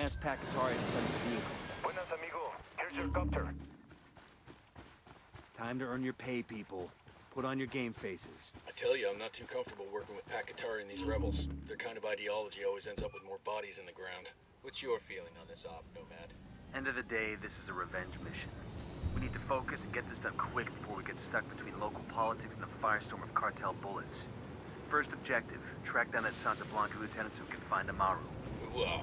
asked Pacatari to send us a vehicle. Buenas, amigo. Here's your copter. Time to earn your pay, people. Put on your game faces. I tell you, I'm not too comfortable working with Pacatari and these rebels. Their kind of ideology always ends up with more bodies in the ground. What's your feeling on this op, Nomad? End of the day, this is a revenge mission. We need to focus and get this done quick before we get stuck between local politics and the firestorm of cartel bullets. First objective, track down that Santa Blanca lieutenant so we can find Amaru. Ooh,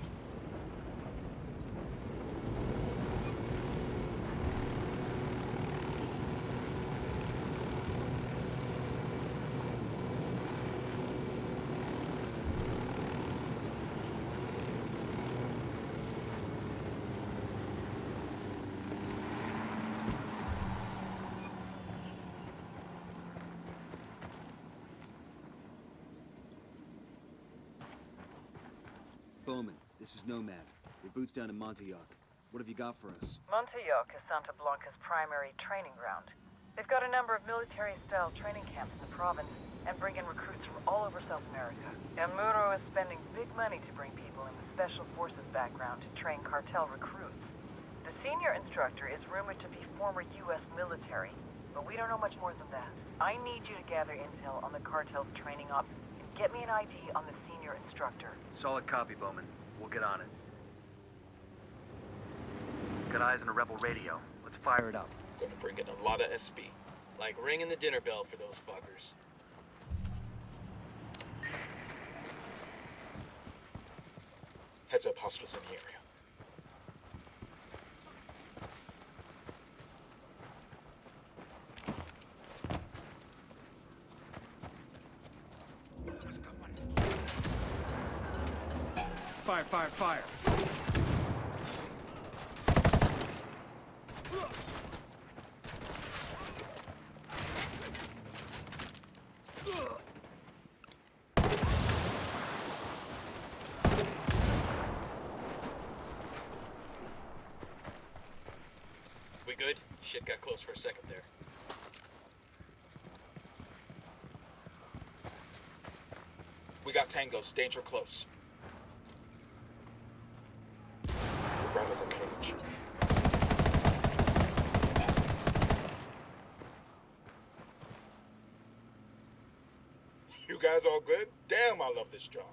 Bowman, this is Nomad. Your boot's down in Montauk. What have you got for us? Montauk is Santa Blanca's primary training ground. They've got a number of military-style training camps in the province and bring in recruits from all over South America. And Muro is spending big money to bring people in the Special Forces background to train cartel recruits. The senior instructor is rumored to be former U.S. military, but we don't know much more than that. I need you to gather intel on the cartel's training ops and get me an ID on the senior instructor. Solid copy, Bowman. We'll get on it. Got eyes on a rebel radio. Let's fire it up. gonna bring in a lot of SP. Like ringing the dinner bell for those fuckers. Heads up, hostiles in the area. Fire, fire, fire! We good? Shit got close for a second there. We got tangos, danger close. We're out of the cage. You guys all good? Damn, I love this job.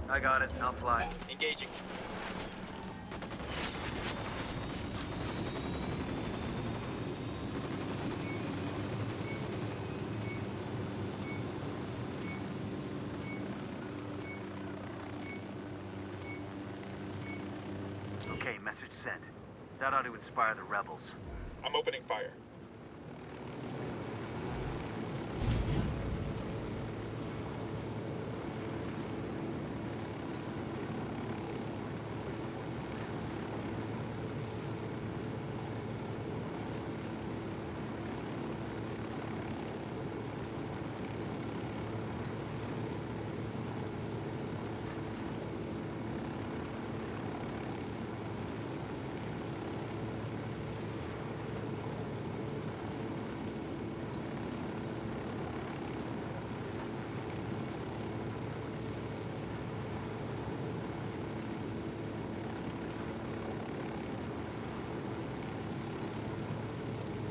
I got it. I'll fly. Engaging. Okay, message sent. That ought to inspire the rebels. I'm opening fire.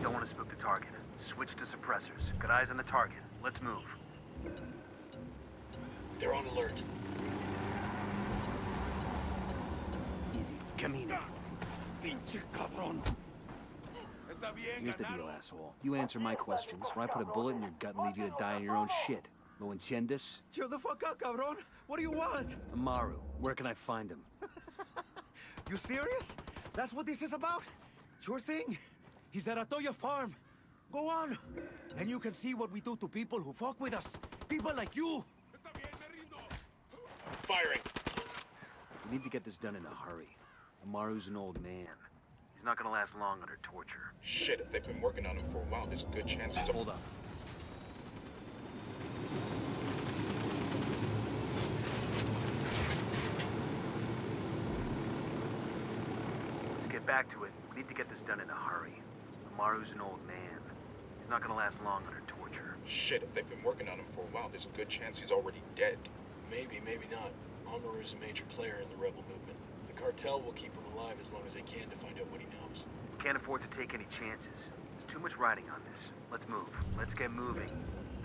Don't want to spook the target. Switch to suppressors. Got eyes on the target. Let's move. They're on alert. Easy, camino. Pinche cabrón. Está bien, Here's the deal, asshole. You answer my questions, or I put a bullet in your gut and leave you to die in your own shit. ¿Lo entiendes? Chill the fuck out, cabrón. What do you want? Amaru, where can I find him? You serious? That's what this is about? Sure thing. He's at Atoya Farm. Go on. Then you can see what we do to people who fuck with us. People like you. Firing! We need to get this done in a hurry. Amaru's an old man. He's not gonna last long under torture. Shit, if they've been working on him for a while, there's a good chance he's... Hold up. Let's get back to it. We need to get this done in a hurry. Amaru's an old man. He's not gonna last long under torture. Shit, if they've been working on him for a while, there's a good chance he's already dead. Maybe, maybe not. Amaru's a major player in the rebel movement. The cartel will keep him alive as long as they can to find out what he knows. Can't afford to take any chances. There's too much riding on this. Let's move. Let's get moving.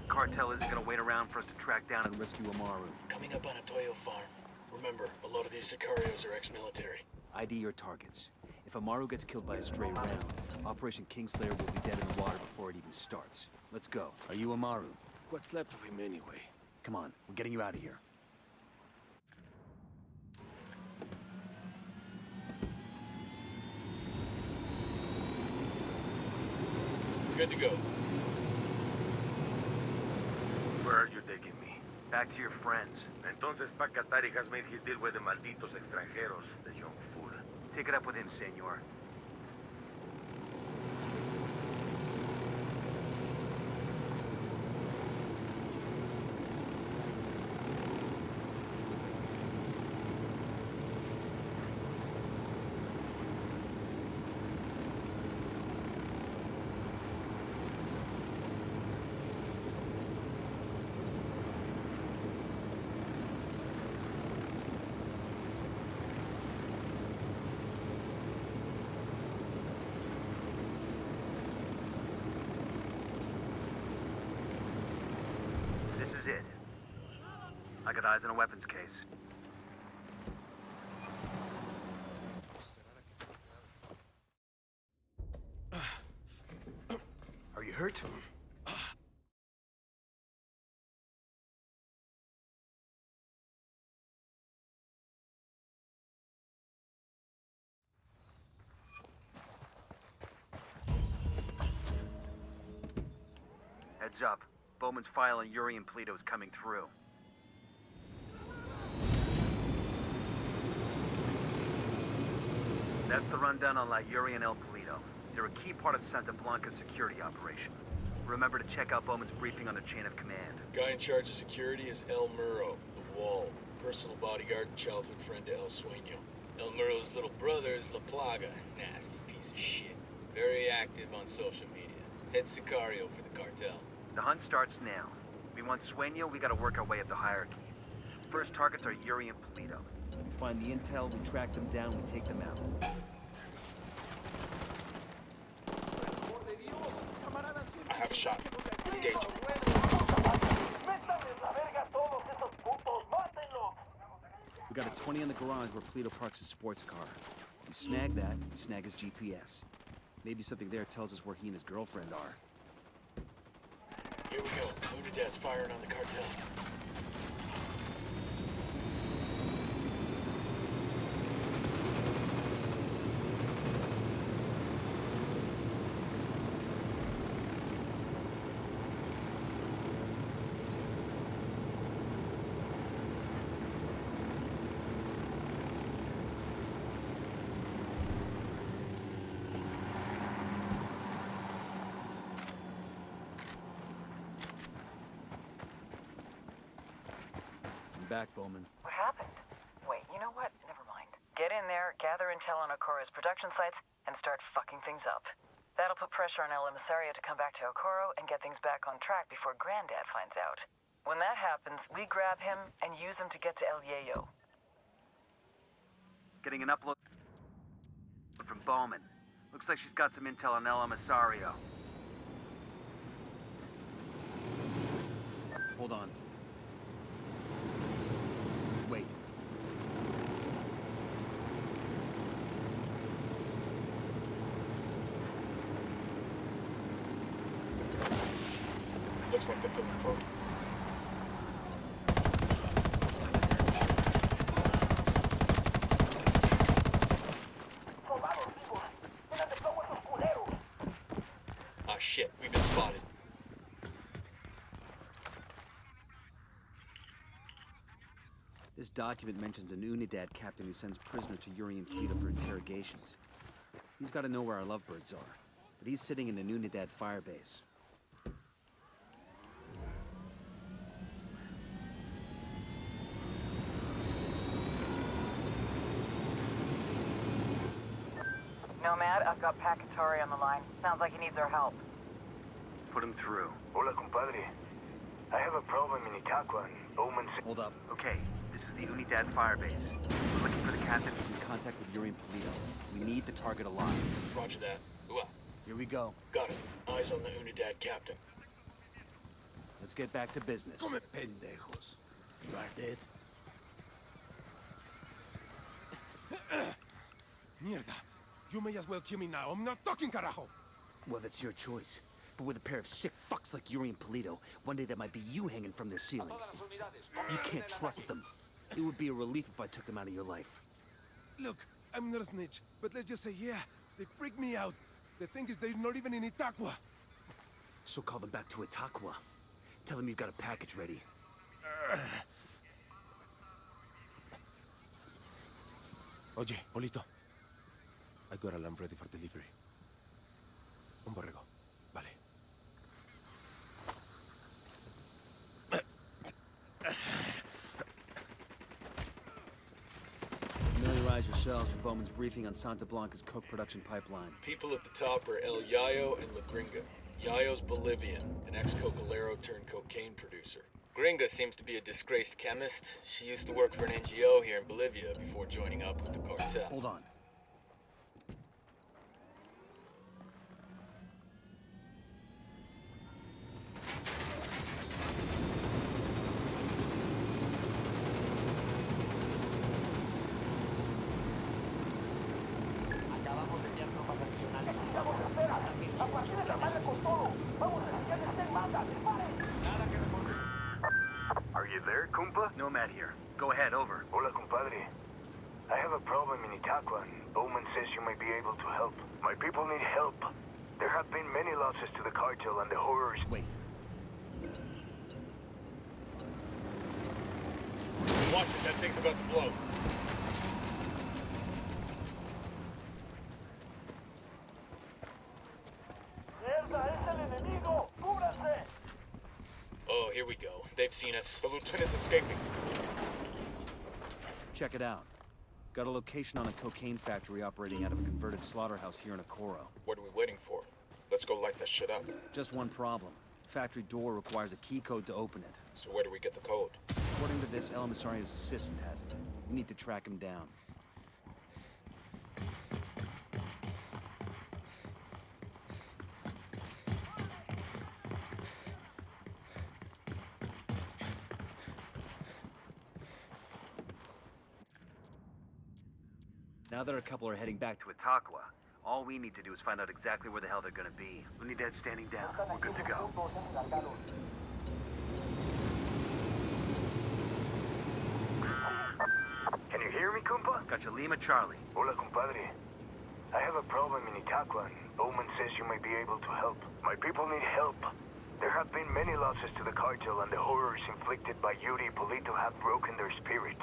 The cartel isn't gonna wait around for us to track down And rescue Amaru. Coming up on a Toyo farm. Remember, a lot of these Sicarios are ex-military. ID your targets. If Amaru gets killed by a stray round, Operation Kingslayer will be dead in the water before it even starts. Let's go. Are you Amaru? What's left of him anyway? Come on, we're getting you out of here. Good to go. Where are you taking me? Back to your friends. Entonces Pacatari has made his deal with the malditos extranjeros, the young fool. Take it up with him, senor. This is it. I got eyes on a weapons case. Are you hurt? Heads up. Bowman's file on Yuri and Polito is coming through. That's the rundown on La Yuri and El Polito. They're a key part of Santa Blanca's security operation. Remember to check out Bowman's briefing on the chain of command. Guy in charge of security is El Muro, the Wall. Personal bodyguard and childhood friend to El Sueño. El Muro's little brother is La Plaga. Nasty piece of shit. Very active on social media. Head Sicario for the cartel. The hunt starts now. We want Sueño, we gotta work our way up the hierarchy. First targets are Yuri and Polito. We find the intel, we track them down, we take them out. I have a shot. Engage. We got a 20 in the garage where Polito parks his sports car. We snag that, we snag his GPS. Maybe something there tells us where he and his girlfriend are. Here we go. Unidad's firing on the cartel. Back, Bowman. What happened? Wait, you know what? Never mind. Get in there, gather intel on Okoro's production sites, and start fucking things up. That'll put pressure on El Emisario to come back to Okoro and get things back on track before Granddad finds out. When that happens, we grab him and use him to get to El Yayo. Getting an upload from Bowman. Looks like she's got some intel on El Emisario. Hold on. Wait. Looks like they're filming for him. Ah, shit. We've been spotted. This document mentions an Unidad captain who sends prisoners to Yuri and Polito for interrogations. He's got to know where our lovebirds are, but he's sitting in an Unidad firebase. Nomad, I've got Pakatari on the line. Sounds like he needs our help. Put him through. Hola, compadre. I have a problem in Itaqua and Bowman... Hold up. Okay, this is the Unidad firebase. We're looking for the captain. He's in contact with Yuri and Polito. We need the target alive. Roger that. Well, Here we go. got it. Eyes on the Unidad captain. Let's get back to business. Come pendejos. You are dead. Mierda. You may as well kill me now. I'm not talking, carajo. Well, that's your choice. But with a pair of sick fucks like Yuri and Polito, one day that might be you hanging from their ceiling. You can't trust them. It would be a relief if I took them out of your life. Look, I'm not a snitch, but let's just say, yeah, they freak me out. The thing is, they're not even in Itaqua. So call them back to Itaqua. Tell them you've got a package ready. Oye, Polito. I got a lamb ready for delivery. Un borrego. Vale. Familiarize yourselves with Bowman's briefing on Santa Blanca's coke production pipeline. People at the top are El Yayo and La Gringa. Yayo's Bolivian, an ex-cocolero turned cocaine producer. Gringa seems to be a disgraced chemist. She used to work for an NGO here in Bolivia before joining up with the cartel. Hold on. Are you there, compa? Nomad here. Go ahead, over. Hola, compadre. I have a problem in Itaqua, and Bowman says you might be able to help. My people need help. There have been many losses to the cartel and the horrors... Wait. Watch it, that thing's about to blow. Oh, here we go. They've seen us. The lieutenant's escaping. Check it out. Got a location on a cocaine factory operating out of a converted slaughterhouse here in Okoro. What are we waiting for? Let's go light that shit up. Just one problem. Factory door requires a key code to open it. So where do we get the code? According to this, El Emisario's assistant has it. We need to track him down. Now that a couple are heading back to To Itaqua. All we need to do is find out exactly where the hell they're gonna be. Unidad standing down. We're good to go. Can you hear me, compa? Got you, Lima Charlie. Hola, compadre. I have a problem in Itaqua, and Bowman says you may be able to help. My people need help. There have been many losses to the cartel, and the horrors inflicted by Yuri Polito have broken their spirit.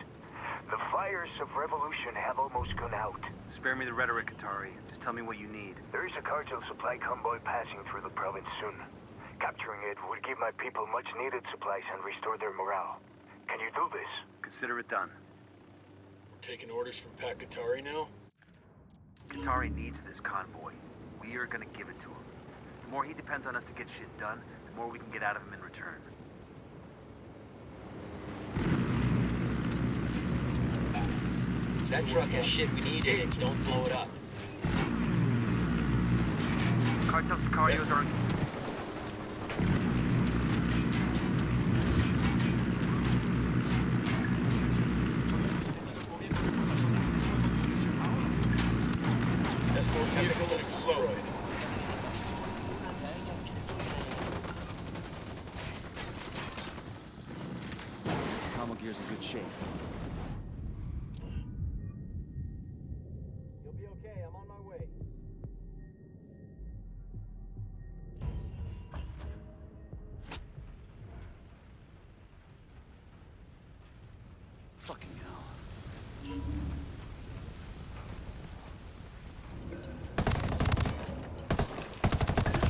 The fires of revolution have almost gone out. Spare me the rhetoric, Atari. Just tell me what you need. There is a cartel supply convoy passing through the province soon. Capturing it would give my people much-needed supplies and restore their morale. Can you do this? Consider it done. We're taking orders from Pakatari now? Qatari needs this convoy. We are gonna give it to him. The more he depends on us to get shit done, the more we can get out of him in return. That truck has shit we need in it. Don't blow it up. Cartel Sicarios are... Escort vehicle is destroyed. Combo gear's in good shape. You'll be okay. I'm on my way. Fucking hell.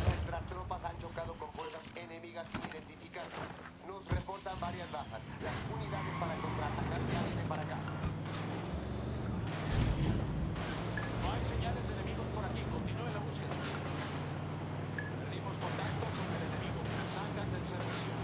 Nuestras tropas han chocado con fuerzas enemigas sin identificar. Nos reportan varias bajas. Las unidades para contraatacar ya vienen para acá. No hay señales de enemigos por aquí. Continúe la búsqueda. Perdimos contacto con el enemigo. Salgan del servicio.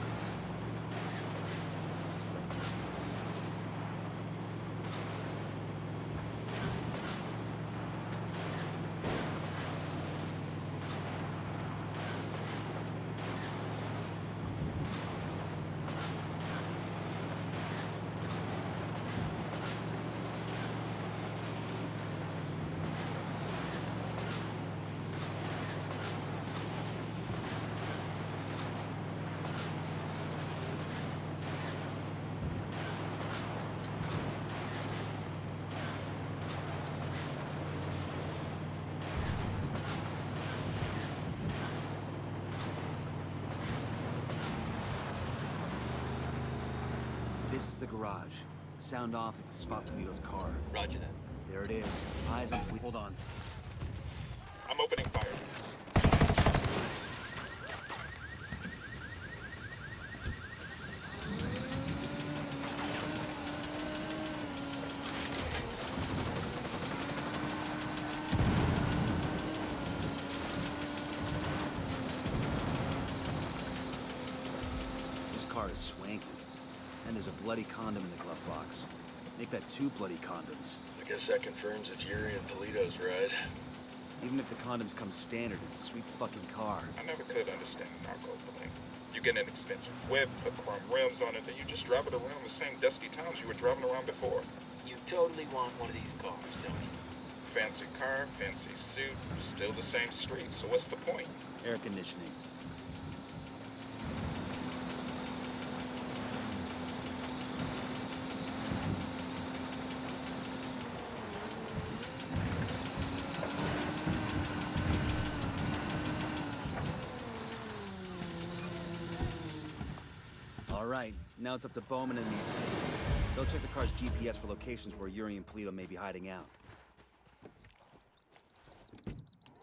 This is the garage. Sound off if you spot Polito's car. Roger that. There it is. Eyes on Polito. Hold on. I'm opening fire. This car is swanky. And there's a bloody condom in the glove box. Make that 2 bloody condoms. I guess that confirms it's Yuri and Polito's ride. Even if the condoms come standard, it's a sweet fucking car. I never could understand narco thing. You get an expensive whip, put chrome rims on it, then you just drive it around the same dusty towns you were driving around before. You totally want one of these cars, don't you? Fancy car, fancy suit, still the same street, so what's the point? Air conditioning. All right, now it's up to Bowman and me. They'll check the car's GPS for locations where Yuri and Polito may be hiding out.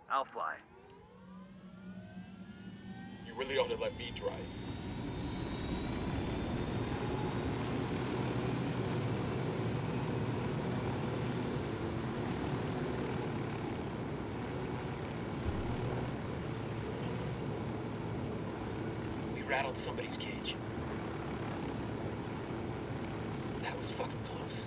I'll fly. You really ought to let me drive. We rattled somebody's cage. That was fucking close.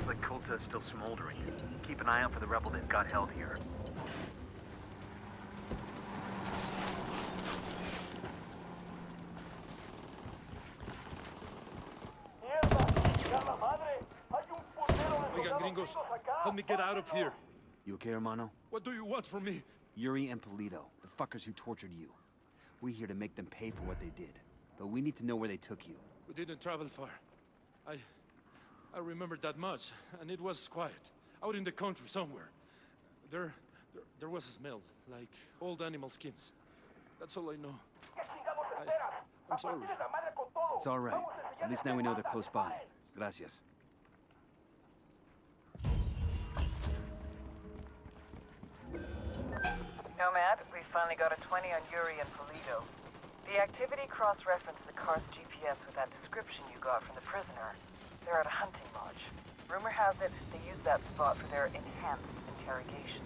Looks like Kulta is still smoldering. Keep an eye out for the rebel they've got held here. Oigan, gringos, help me get out of here. You okay, hermano? What do you want from me? Yuri and Polito, the fuckers who tortured you. We're here to make them pay for what they did. But we need to know where they took you. We didn't travel far. I remember that much, and it was quiet. Out in the country somewhere. There was a smell, like old animal skins. That's all I know. I'm sorry. It's all right. At least now we know they're close by. Gracias. Nomad, we finally got a 20 on Yuri and Polito. The activity cross-referenced the car's GPS with that description you got from the prisoner. They're at a hunting lodge. Rumor has it they use that spot for their enhanced interrogation.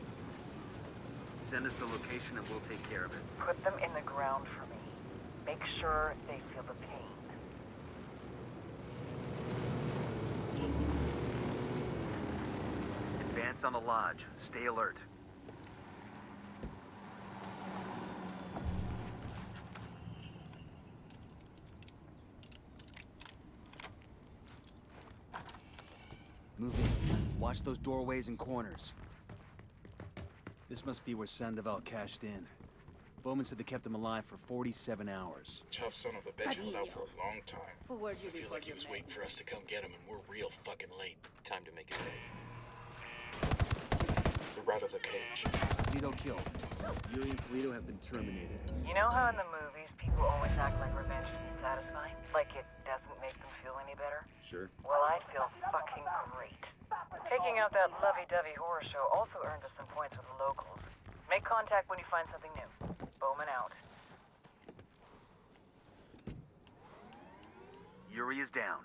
Send us the location and we'll take care of it. Put them in the ground for me. Make sure they feel the pain. Advance on the lodge. Stay alert. Move in. Watch those doorways and corners. This must be where Sandoval cashed in. Bowman said they kept him alive for 47 hours. Tough son of a bitch held out for a long time. Who were you I feel before like he you was met waiting me? for us to come get him, and we're real fucking late. Time to make it big. The rat of the cage. Polito killed. Yuri and Polito have been terminated. You know how in the movies people always act like revenge isn't satisfying? Like it doesn't make them feel any better? Sure. Well, I feel fucking great. Taking out that lovey-dovey horror show also earned us some points with the locals. Make contact when you find something new. Bowman out. Yuri is down.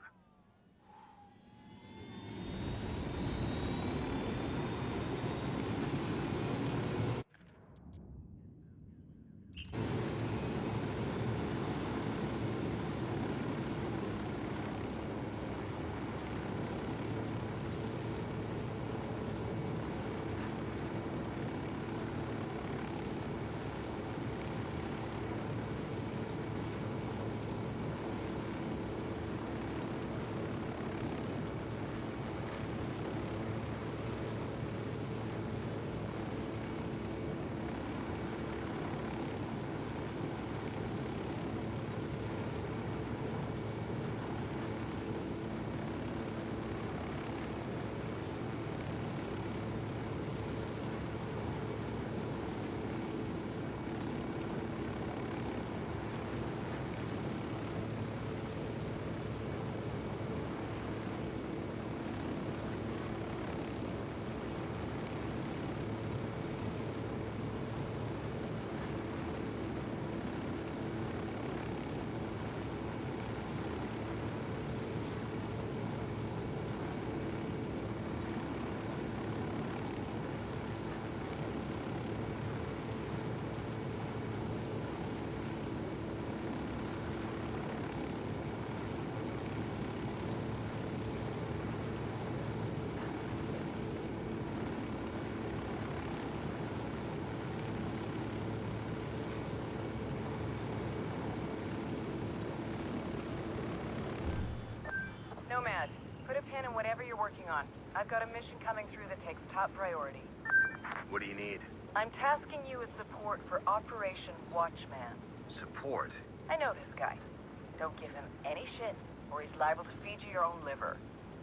Nomad, put a pin in whatever you're working on. I've got a mission coming through that takes top priority. What do you need? I'm tasking you with support for Operation Watchman. Support? I know this guy. Don't give him any shit, or he's liable to feed you your own liver.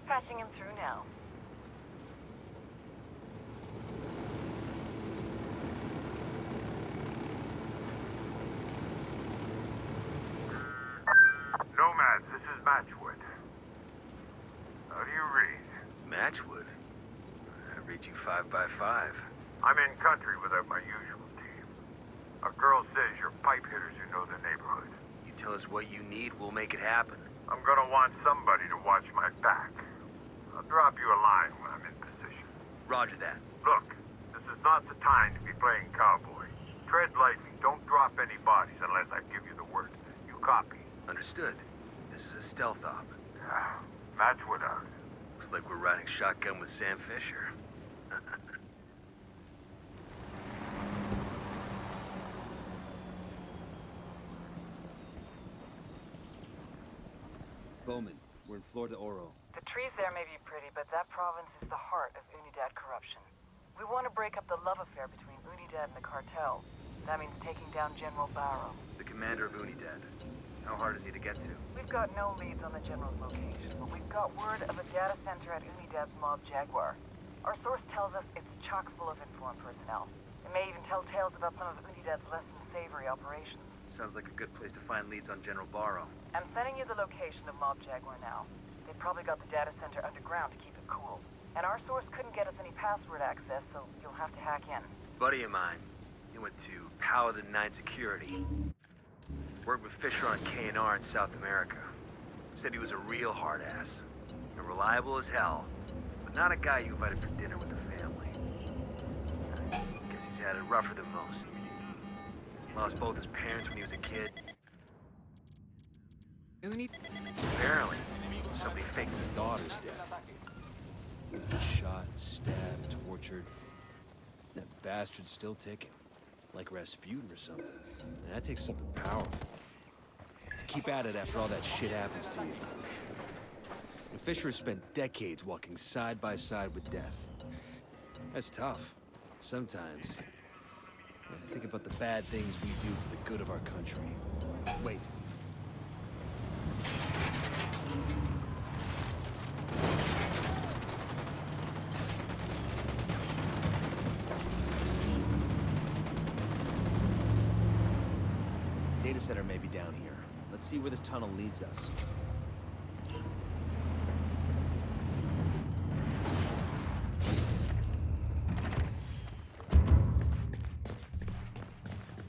Patching him through now. Nomads, this is Matchwood. How do you read? Matchwood? I read you 5 by 5. I'm in country without my usual team. A girl says you're pipe hitters who know the neighborhood. You tell us what you need, we'll make it happen. I'm gonna want somebody to watch my back. I'll drop you a line when I'm in position. Roger that. Look, this is not the time to be playing cowboy. Tread lightly. Don't drop any bodies unless I give you the word. You copy? Understood. This is a stealth op. Matchwood out. Looks like we're riding shotgun with Sam Fisher. Bowman, we're in Flor de Oro. The trees there may be pretty, but that province is the heart of Unidad corruption. We want to break up the love affair between Unidad and the cartel. That means taking down General Barrow. The commander of Unidad. How hard is he to get to? We've got no leads on the general's location, but we've got word of a data center at Unidad's Mob Jaguar. Our source tells us it's chock full of informed personnel. It may even tell tales about some of Unidad's less than savory operations. Sounds like a good place to find leads on General Barrow. I'm sending you the location of Mob Jaguar now. They probably got the data center underground to keep it cool. And our source couldn't get us any password access, so you'll have to hack in. Buddy of mine, he went to Paladin 9 Security. Worked with Fisher on K&R in South America. Said he was a real hard-ass. And reliable as hell. But not a guy you invited for dinner with the family. Guess he's had it rougher than most. Lost both his parents when he was a kid. Apparently, somebody faked his Daughter's death. He's been shot, stabbed, tortured. That bastard's still ticking. Like Rasputin or something. And that takes something powerful. To keep at it after all that shit happens to you. The Fishers spent decades walking side by side with death. That's tough. Sometimes. I think about the bad things we do for the good of our country. Wait. Data center may be down here. Let's see where this tunnel leads us.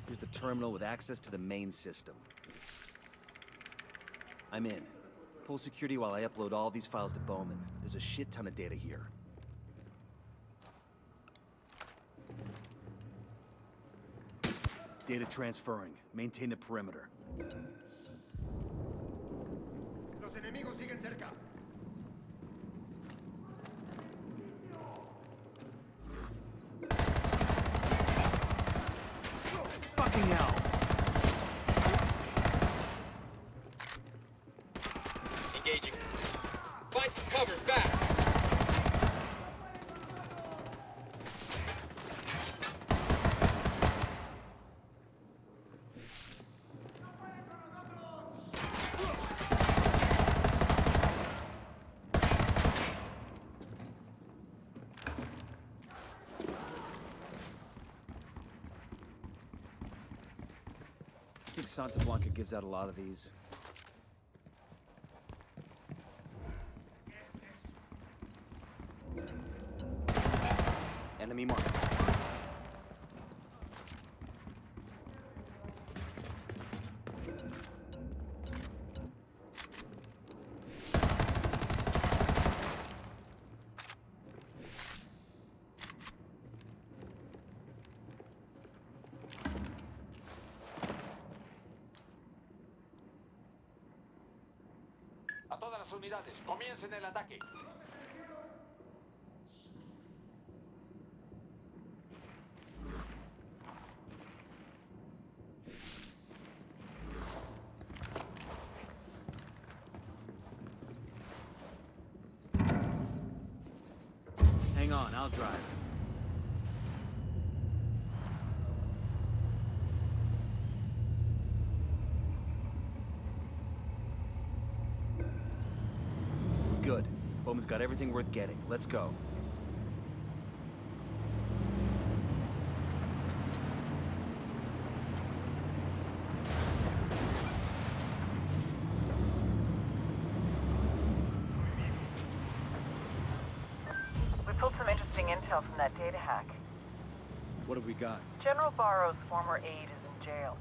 Here's the terminal with access to the main system. I'm in. Pull security while I upload all these files to Bowman. There's a shit ton of data here. Data transferring. Maintain the perimeter. Los enemigos siguen cerca. Fucking hell! Engaging. Find some cover, fast! I think Santa Blanca gives out a lot of these. Enemy mark. A todas las unidades, comiencen el ataque. Hang on, I'll drive. Good. Bowman's got everything worth getting. Let's go. We pulled some interesting intel from that data hack. What have we got? General Barrow's former aide is in jail.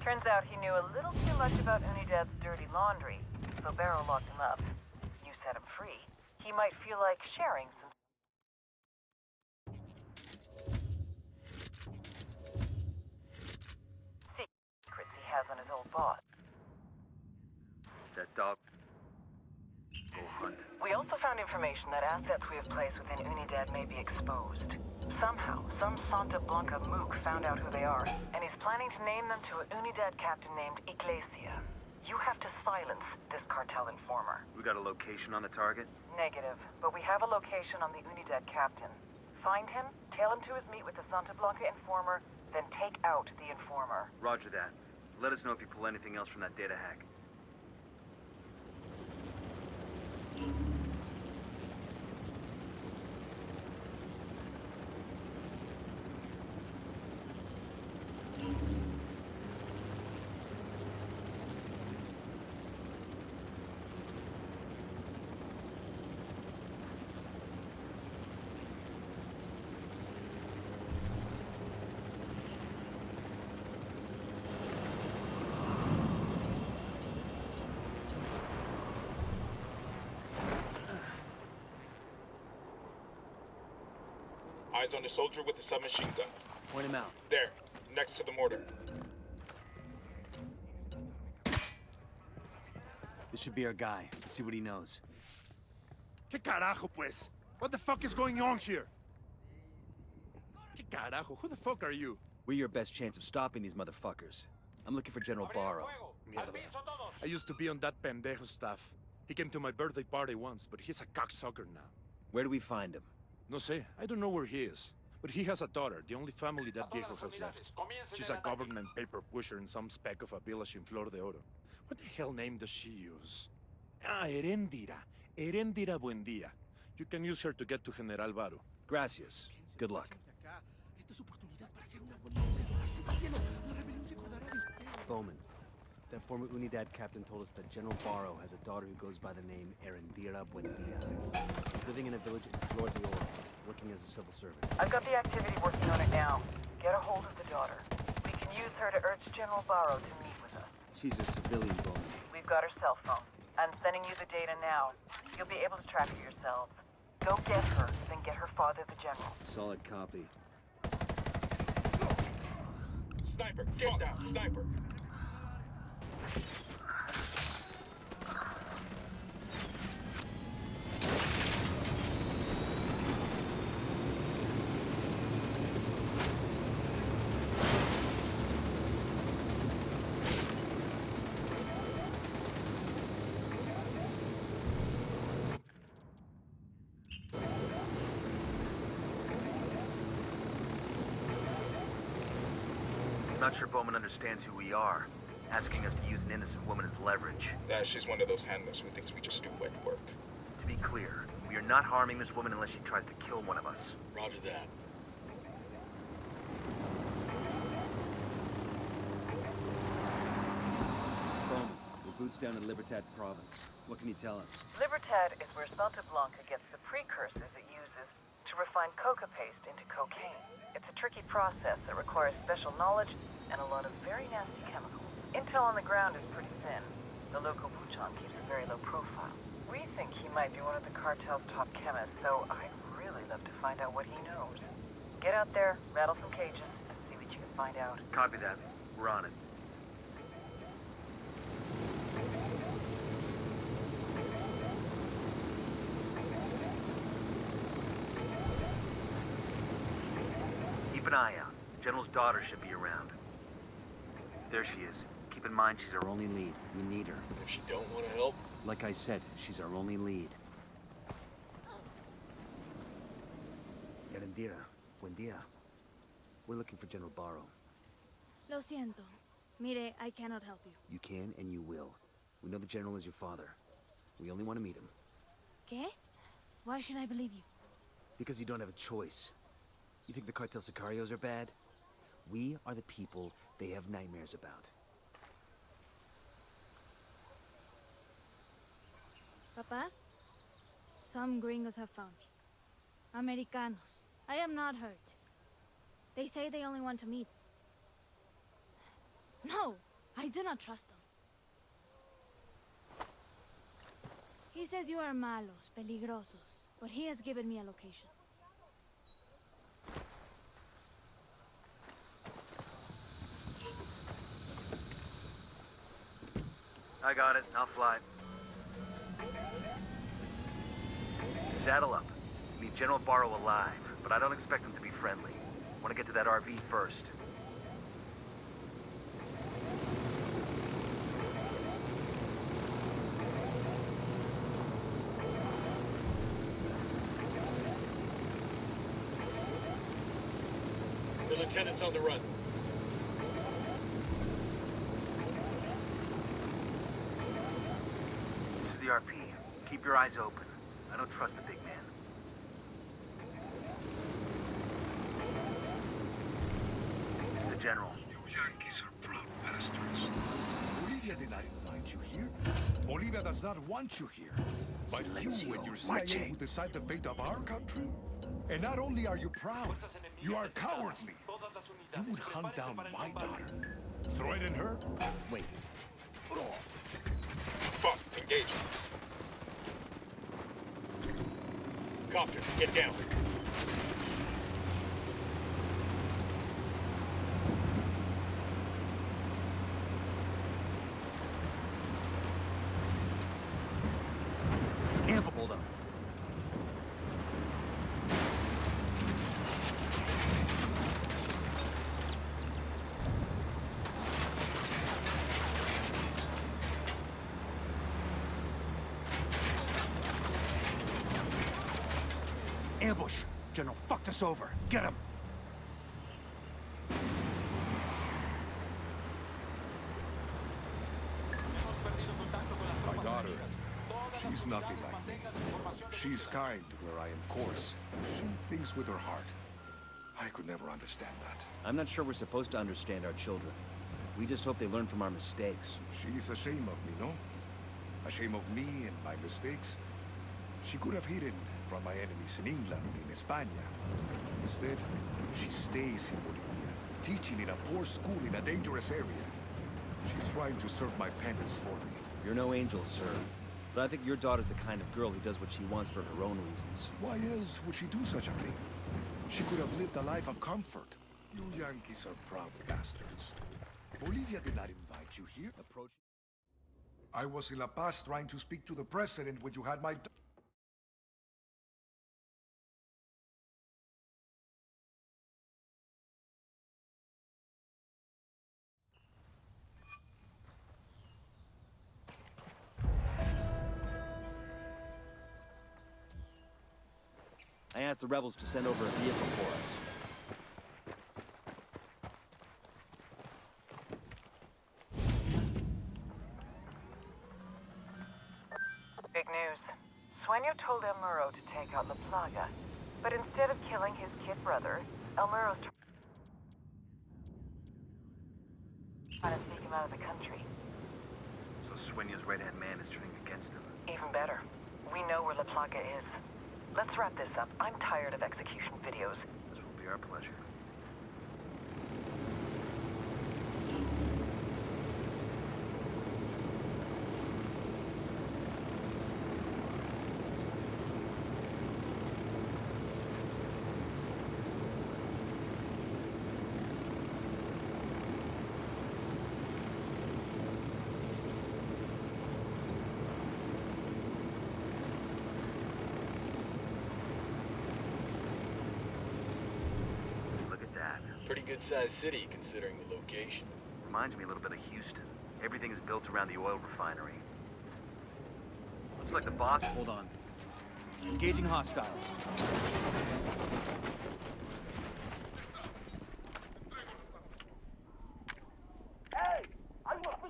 Turns out he knew a little too much about Unidad's dirty laundry, so Barrow locked him up. You set him free. He might feel like sharing some secrets he has on his old boss. That dog. Go hunt. We also found information that assets we have placed within Unidad may be exposed. Somehow, some Santa Blanca mook found out who they are, and he's planning to name them to a Unidad captain named Iglesia. You have to silence this cartel informer. We got a location on the target? Negative, but we have a location on the Unidad captain. Find him, tail him to his meet with the Santa Blanca informer, then take out the informer. Roger that. Let us know if you pull anything else from that data hack. Eyes on the soldier with the submachine gun. Point him out. There, next to the mortar. This should be our guy. Let's see what he knows. ¿Qué carajo, pues? What the fuck is going on here? ¿Qué carajo? Who the fuck are you? We're your best chance of stopping these motherfuckers. I'm looking for General Barrow. Mierda. I used to be on that pendejo staff. He came to my birthday party once, but he's a cocksucker now. Where do we find him? No sé, I don't know where he is. But he has a daughter, the only family that viejo has left. She's a government paper pusher in some speck of a village in Flor de Oro. What the hell name does she use? Ah, Erendira. Erendira Buendia. You can use her to get to General Varo. Gracias. Good luck. Bowman, that former Unidad captain told us that General Barrow has a daughter who goes by the name Erendira Buendia. She's living in a village in Flor de Oro, working as a civil servant. I've got the activity working on it now. Get a hold of the daughter. We can use her to urge General Barrow to meet with us. She's a civilian, Bowman. We've got her cell phone. I'm sending you the data now. You'll be able to track her yourselves. Go get her, then get her father, the general. Solid copy. Sniper, get down, sniper. I'm not sure Bowman understands who we are. Asking us to use an innocent woman as leverage. She's one of those handlers who thinks we just do wet work. To be clear, we are not harming this woman unless she tries to kill one of us. Roger that. Bowman, we're boots down in Libertad province. What can you tell us? Libertad is where Santa Blanca gets the precursors it uses to refine coca paste into cocaine. It's a tricky process that requires special knowledge and a lot of very nasty chemicals. Intel on the ground is pretty thin. The local Puchon keeps a very low profile. We think he might be one of the cartel's top chemists, so I'd really love to find out what he knows. Get out there, rattle some cages, and see what you can find out. Copy that. We're on it. Keep an eye out. General's daughter should be around. There she is. Keep in mind she's Our only lead. We need her. If she don't want to help, Like I said, she's our only lead. Erendira, buen día. We're looking for General Barrow. Lo siento. Mire, I cannot help you. You can and you will. We know the General is your father. We only want to meet him. ¿Qué? Why should I believe you? Because you don't have a choice. You think the cartel sicarios are bad? We are the people they have nightmares about. Papa? Some gringos have found me. Americanos. I am not hurt. They say they only want to meet. No, I do not trust them. He says you are malos, peligrosos, but he has given me a location. I got it. I'll fly. Saddle up. We need General Barrow alive, but I don't expect him to be friendly. Want to get to that RV first. the lieutenant's on the run. This is the RP. Keep your eyes open. I don't trust the big man. It's the General. You Yankees are proud bastards. Bolivia did not invite you here. Bolivia does not want you here. But you and your CIA will decide the fate of our country. And not only are you proud, you are cowardly. You would hunt down my daughter. Threaten her? Wait. Fuck, engage. Copter, get down. Careful, hold up. Ambush! General fucked us over. Get him! My daughter, she's nothing like me. She's kind where I am coarse. She thinks with her heart. I could never understand that. I'm not sure we're supposed to understand our children. We just hope they learn from our mistakes. She's ashamed of me, no? Ashamed of me and my mistakes? She could have hidden from my enemies in England, in España. Instead, she stays in Bolivia, teaching in a poor school in a dangerous area. She's trying to serve my penance for me. You're no angel, sir. But I think your daughter's the kind of girl who does what she wants for her own reasons. Why else would she do such a thing? She could have lived a life of comfort. You Yankees are proud bastards. Bolivia did not invite you here. Approach. I was in La Paz trying to speak to the president when you had my... I asked the rebels to send over a vehicle for us. Big news. Sueño told El Muro to take out La Plaga, but instead of killing his kid brother, El Muro's trying to sneak him out of the country. So Sueño's right-hand man is turning against him. Even better. We know where La Plaga is. Let's wrap this up. I'm tired of execution videos. This will be our pleasure. Pretty good-sized city, considering the location. Reminds me a little bit of Houston. Everything is built around the oil refinery. Looks like the boss... Hold on. Engaging hostiles.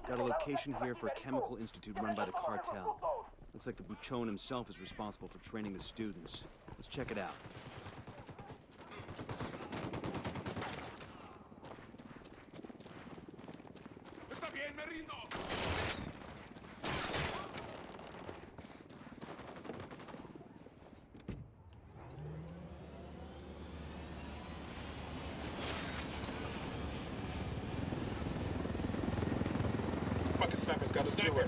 Got a location here for a chemical institute run by the cartel. Looks like the Buchon himself is responsible for training the students. Let's check it out. Fucking sniper's got us everywhere.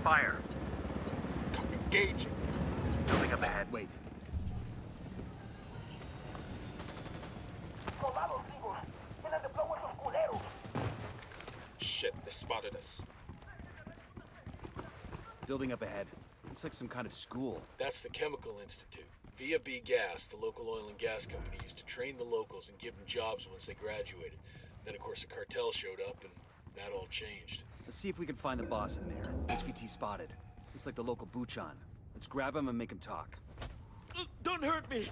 Fire! Engaging. Building up ahead. Wait. Shit, they spotted us. Building up ahead. Looks like some kind of school. That's the Chemical Institute. Via B Gas, the local oil and gas company, used to train the locals and give them jobs once they graduated. Then, of course, the cartel showed up, and that all changed. Let's see if we can find the boss in there. HVT spotted. Looks like the local Buchon. Let's grab him and make him talk. Don't hurt me!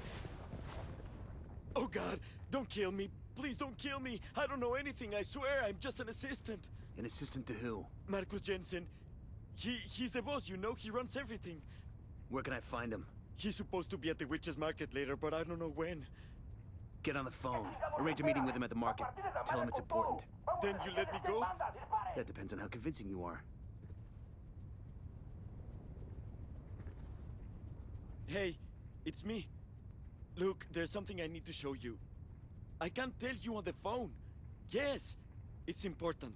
Oh God, don't kill me. Please don't kill me. I don't know anything, I swear. I'm just an assistant. An assistant to who? Marcus Jensen. He's the boss, you know? He runs everything. Where can I find him? He's supposed to be at the Witch's Market later, but I don't know when. Get on the phone. Arrange a meeting with him at the market. Tell him it's important. Then you let me go? That depends on how convincing you are. Hey, it's me. Look, there's something I need to show you. I can't tell you on the phone. Yes, it's important.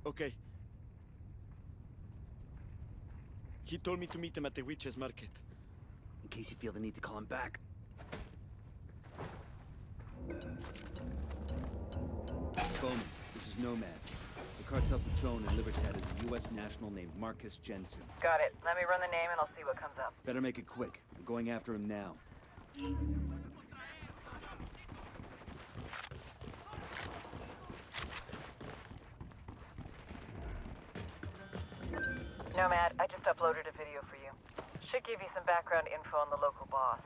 Okay. He told me to meet him at the witch's market. In case you feel the need to call him back. Bowman, this is Nomad. The cartel patron in Libertad is a U.S. national named Marcus Jensen. Got it. Let me run the name and I'll see what comes up. Better make it quick. We're going after him now. Nomad, I just uploaded a video for you. Should give you some background info on the local boss.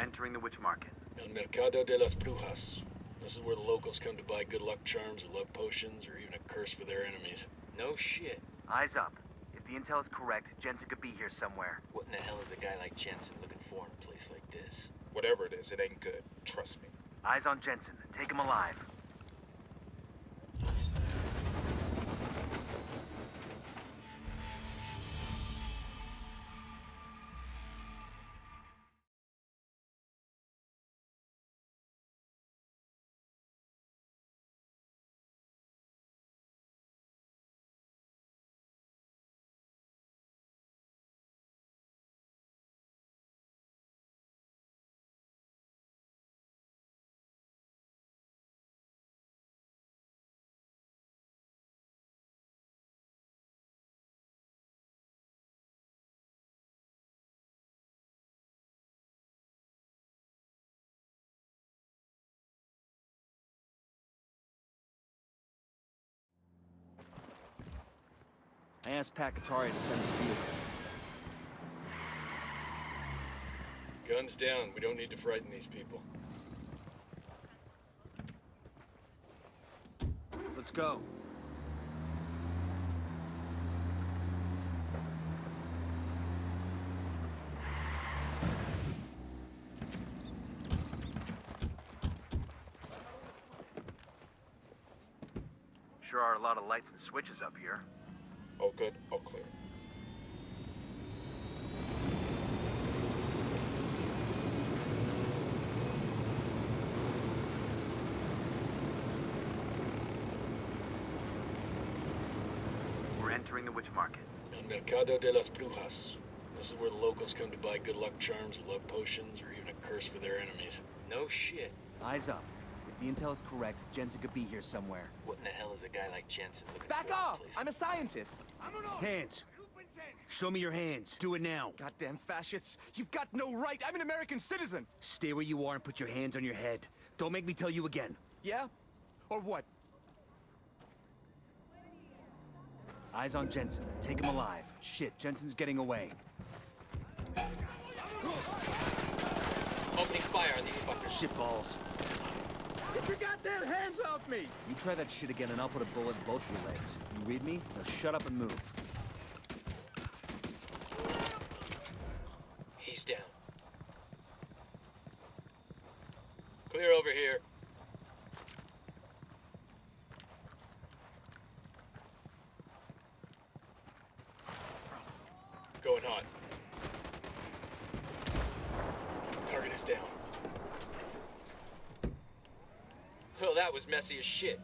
Entering the witch market. El Mercado de las Brujas. This is where the locals come to buy good luck charms or love potions or even a curse for their enemies. No shit. Eyes up. If the intel is correct, Jensen could be here somewhere. What in the hell is a guy like Jensen looking for in a place like this? Whatever it is, it ain't good. Trust me. Eyes on Jensen. Take him alive. I asked Pakatari to send us a vehicle. Guns down. We don't need to frighten these people. Let's go. Sure are a lot of lights and switches up here. All good, all clear. We're entering the witch market. El Mercado de las Brujas. This is where the locals come to buy good luck charms or love potions or even a curse for their enemies. No shit. Eyes up. If the intel is correct, Jensen could be here somewhere. What in the hell is a guy like Jensen looking Back for in a off! place I'm a scientist. Hands! Show me your hands. Do it now. Goddamn fascists. You've got no right. I'm an American citizen. Stay where you are and put your hands on your head. Don't make me tell you again. Yeah? Or what? Eyes on Jensen. Take him alive. Shit, Jensen's getting away. Opening fire on these fuckers. Shitballs. Get your goddamn hands off me! You try that shit again and I'll put a bullet in both your legs. You read me? Now shut up and move. He's down. Clear over here. Going hot. Target is down. Well, that was messy as shit.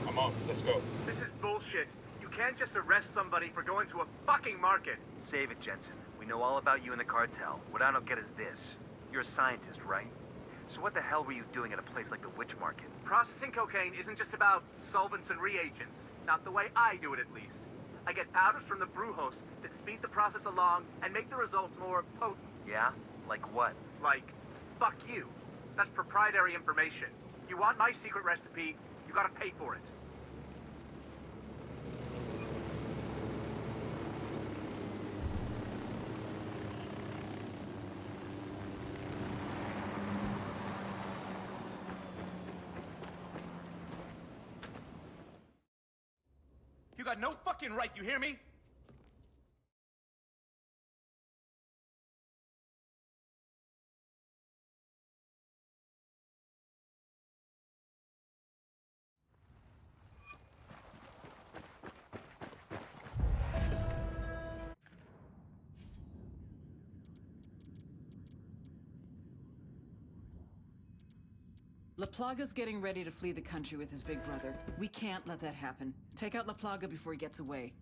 I'm on. Let's go. This is bullshit. You can't just arrest somebody for going to a fucking market. Save it, Jensen. We know all about you and the cartel. What I don't get is this. You're a scientist, right? So what the hell were you doing at a place like the Witch Market? Processing cocaine isn't just about solvents and reagents. Not the way I do it, at least. I get powders from the brew host that speed the process along and make the results more potent. Yeah? Like what? Like, fuck you. That's proprietary information. You want my secret recipe, you gotta pay for it. You got no fucking right, you hear me? La Plaga's getting ready to flee the country with his big brother. We can't let that happen. Take out La Plaga before he gets away.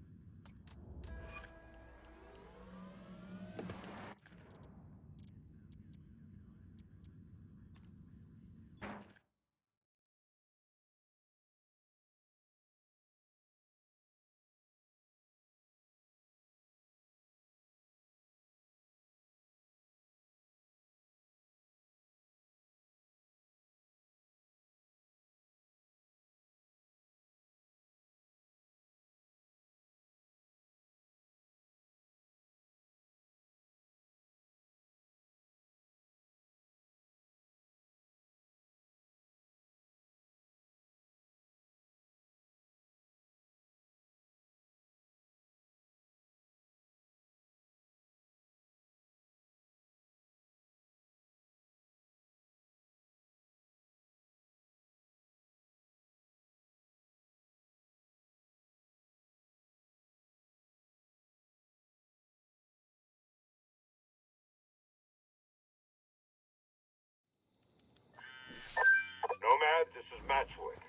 Nomad, this is Matchwood.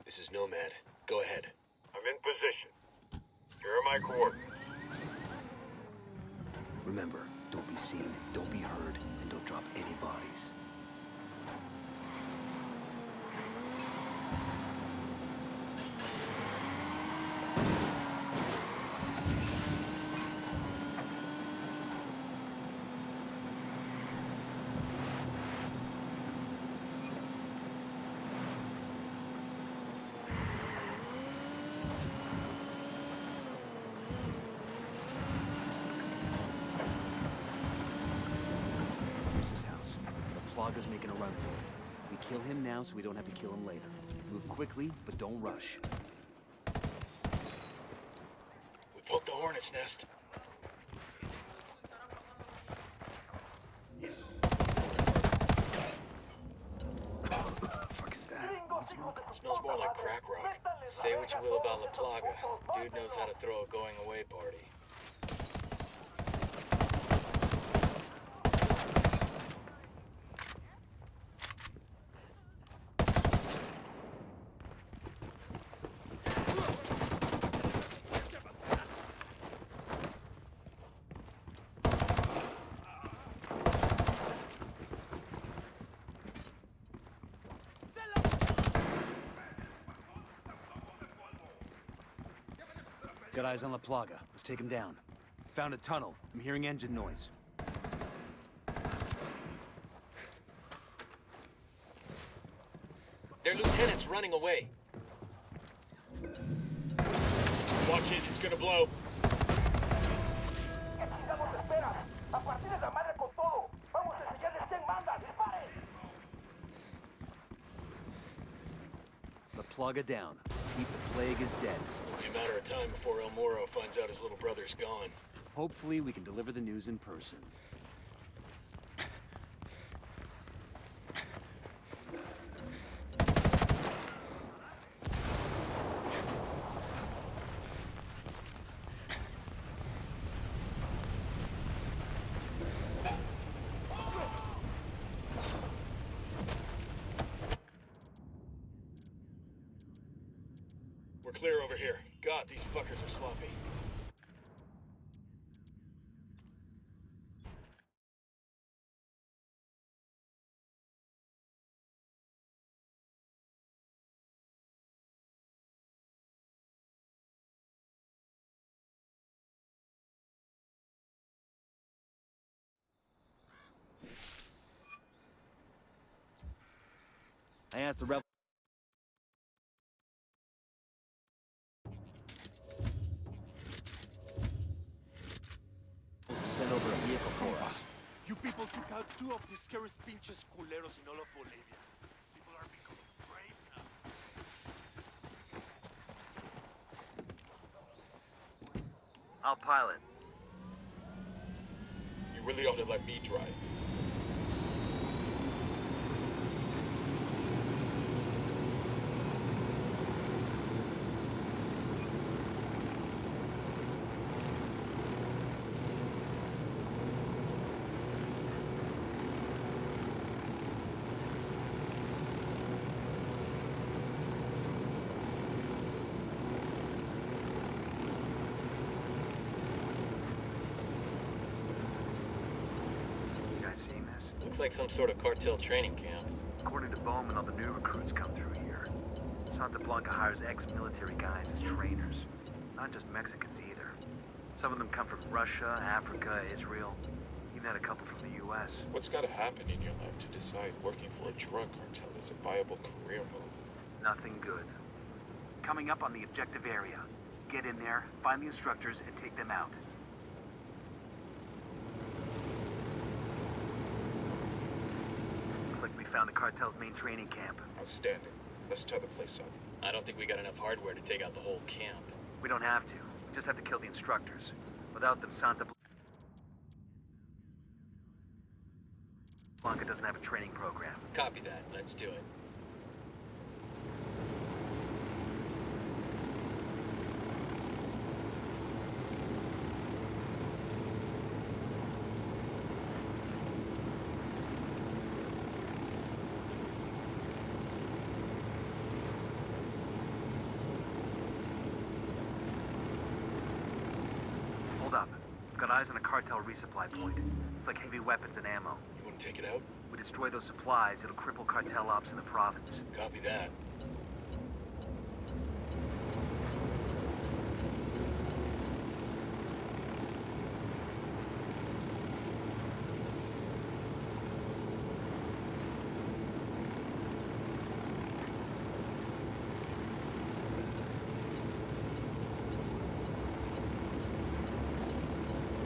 This is Nomad. Go ahead. I'm in position. Here are my coordinates. Remember, don't be seen, don't be heard, and don't drop any bodies. Plaga's making a run for it. We kill him now so we don't have to kill him later. Move quickly, but don't rush. We poked the hornet's nest. Fuck is that? Weed smoke? Smells more like crack rock. Say what you will about La Plaga. Dude knows how to throw a going-away party. Got eyes on La Plaga. Let's take him down. Found a tunnel. I'm hearing engine noise. Their lieutenant's running away. Watch it, it's gonna blow. La Plaga down. Keep the plague is dead. Only a matter of time before El Moro finds out his little brother's gone. Hopefully we can deliver the news in person. clear over here. God, these fuckers are sloppy. I asked the rebel to send over a vehicle for us. You people took out two of the scariest pinches culeros in all of Bolivia. People are becoming brave now. I'll pilot. You really ought to let me drive. Looks like some sort of cartel training camp. According to Bowman, all the new recruits come through here. Santa Blanca hires ex-military guys as trainers. Not just Mexicans either. Some of them come from Russia, Africa, Israel. Even had a couple from the U.S. What's gotta happen in your life to decide working for a drug cartel is a viable career move? Nothing good. Coming up on the objective area. Get in there, find the instructors, and take them out. Looks like we found the cartel's main training camp. Outstanding. Let's tear the place up. I don't think we got enough hardware to take out the whole camp. We don't have to. We just have to kill the instructors. Without them, Santa Blanca doesn't have a training program. Copy that. Let's do it. Hold up. We've got eyes on a cartel resupply point. It's like heavy weapons and ammo. You wanna take it out? We destroy those supplies, it'll cripple cartel ops in the province. Copy that.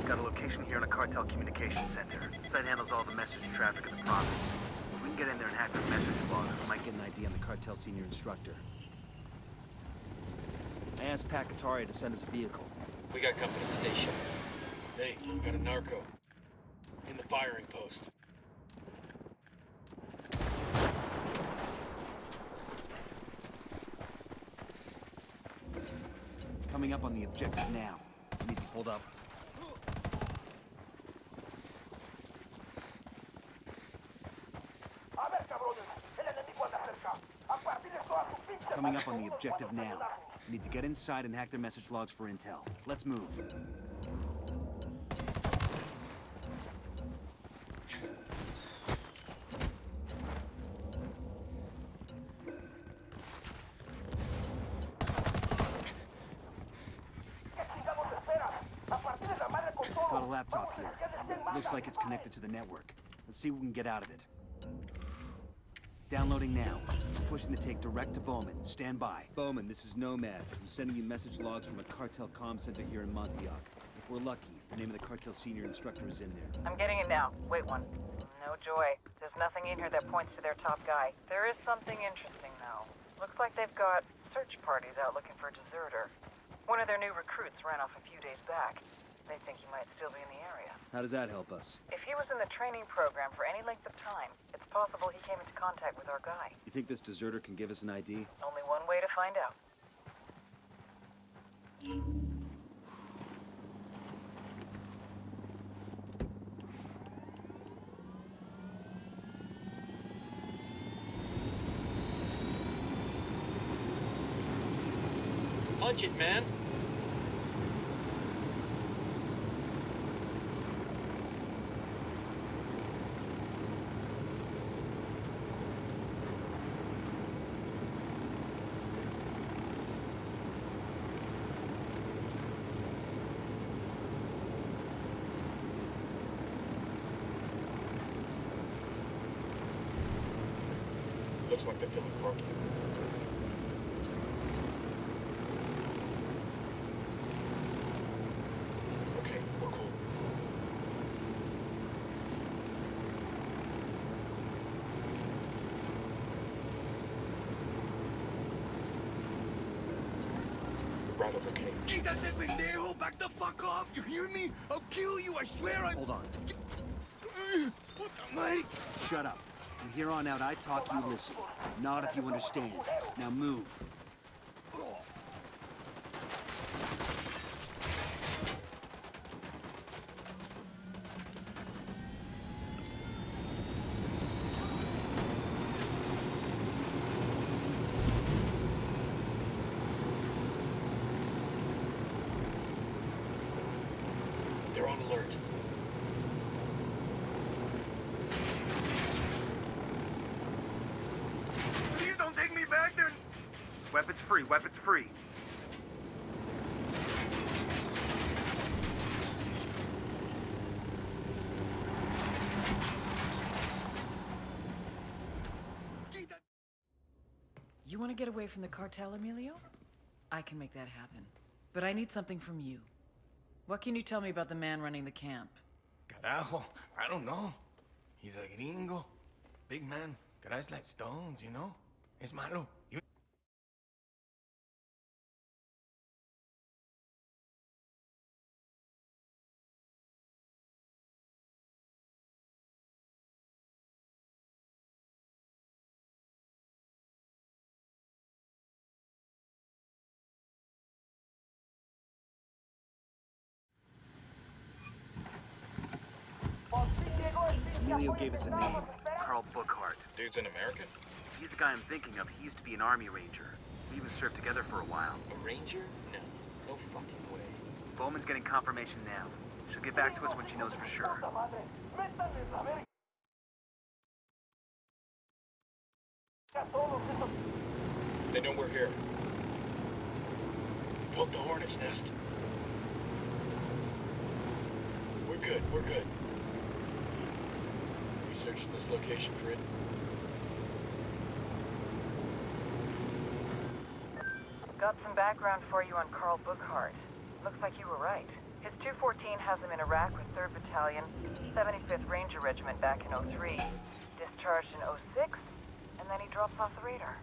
Got a location here in a cartel communications center. Site handles all the message traffic in the province. We can get in there and hack their message logs. I might get an ID on the cartel senior instructor. I asked Pat Katari to send us a vehicle. We got company station. Hey, we got a narco. In the firing post. Coming up on the objective now. Need to hold up. Coming up on the objective now. Need to get inside and hack their message logs for intel. Let's move. Got a laptop here. Looks like it's connected to the network. Let's see what we can get out of it. Downloading now. Pushing the take direct to Bowman. Stand by. Bowman, this is Nomad. I'm sending you message logs from a cartel comm center here in Montauk. If we're lucky, the name of the cartel senior instructor is in there. I'm getting it now. Wait one. No joy. There's nothing in here that points to their top guy. There is something interesting, though. Looks like they've got search parties out looking for a deserter. One of their new recruits ran off a few days back. They think he might still be in the area. How does that help us? If he was in the training program for any length of time, it's possible he came into contact with our guy. You think this deserter can give us an ID? Only one way to find out. Launch it, man. Looks like they're filling parking. Okay, we're cool. We're right over Kate. Quítate, pendejo! Back the fuck off! You hear me? I'll kill you, I swear I... Hold on. Puta madre! Shut up. From here on out, I talk, you listen. Not if you understand. Now move. They're on alert. Please don't take me back there. Weapons free, weapons free. You want to get away from the cartel, Emilio? I can make that happen. But I need something from you. What can you tell me about the man running the camp? Carajo, I don't know. He's a gringo. Big man. Cries like stones, you know? Es malo. You... Emilio gave us a name. Carl Bookhart. Dude's an American? He's the guy I'm thinking of. He used to be an army ranger. We even served together for a while. A ranger? No. No fucking way. Bowman's getting confirmation now. She'll get back to us when she knows for sure. They know we're here. Poke the hornet's nest. We're good, we're good. We searching this location for it? Got some background for you on Carl Bookhart. Looks like you were right. His 214 has him in Iraq with 3rd Battalion, 75th Ranger Regiment back in '03, discharged in '06, and then he drops off the radar.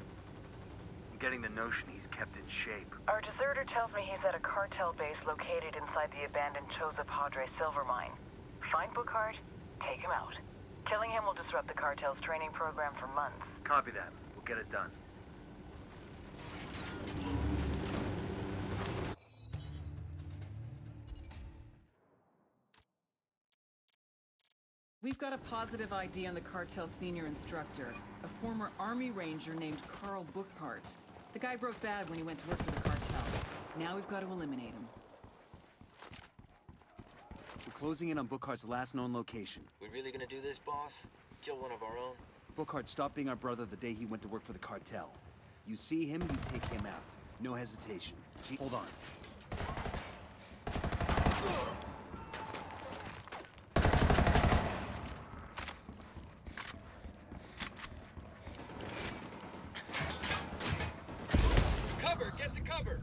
I'm getting the notion he's kept in shape. Our deserter tells me he's at a cartel base located inside the abandoned Choza Padre silver mine. Find Bookhart, take him out. Killing him will disrupt the cartel's training program for months. Copy that. We'll get it done. We've got a positive ID on the cartel senior instructor, a former army ranger named Carl Bookhart. The guy broke bad when he went to work for the cartel. Now we've got to eliminate him. We're closing in on Bookhart's last known location. We really gonna do this, boss? Kill one of our own? Bookhart stopped being our brother the day he went to work for the cartel. You see him, you take him out. No hesitation. Hold on. Cover! Get to cover!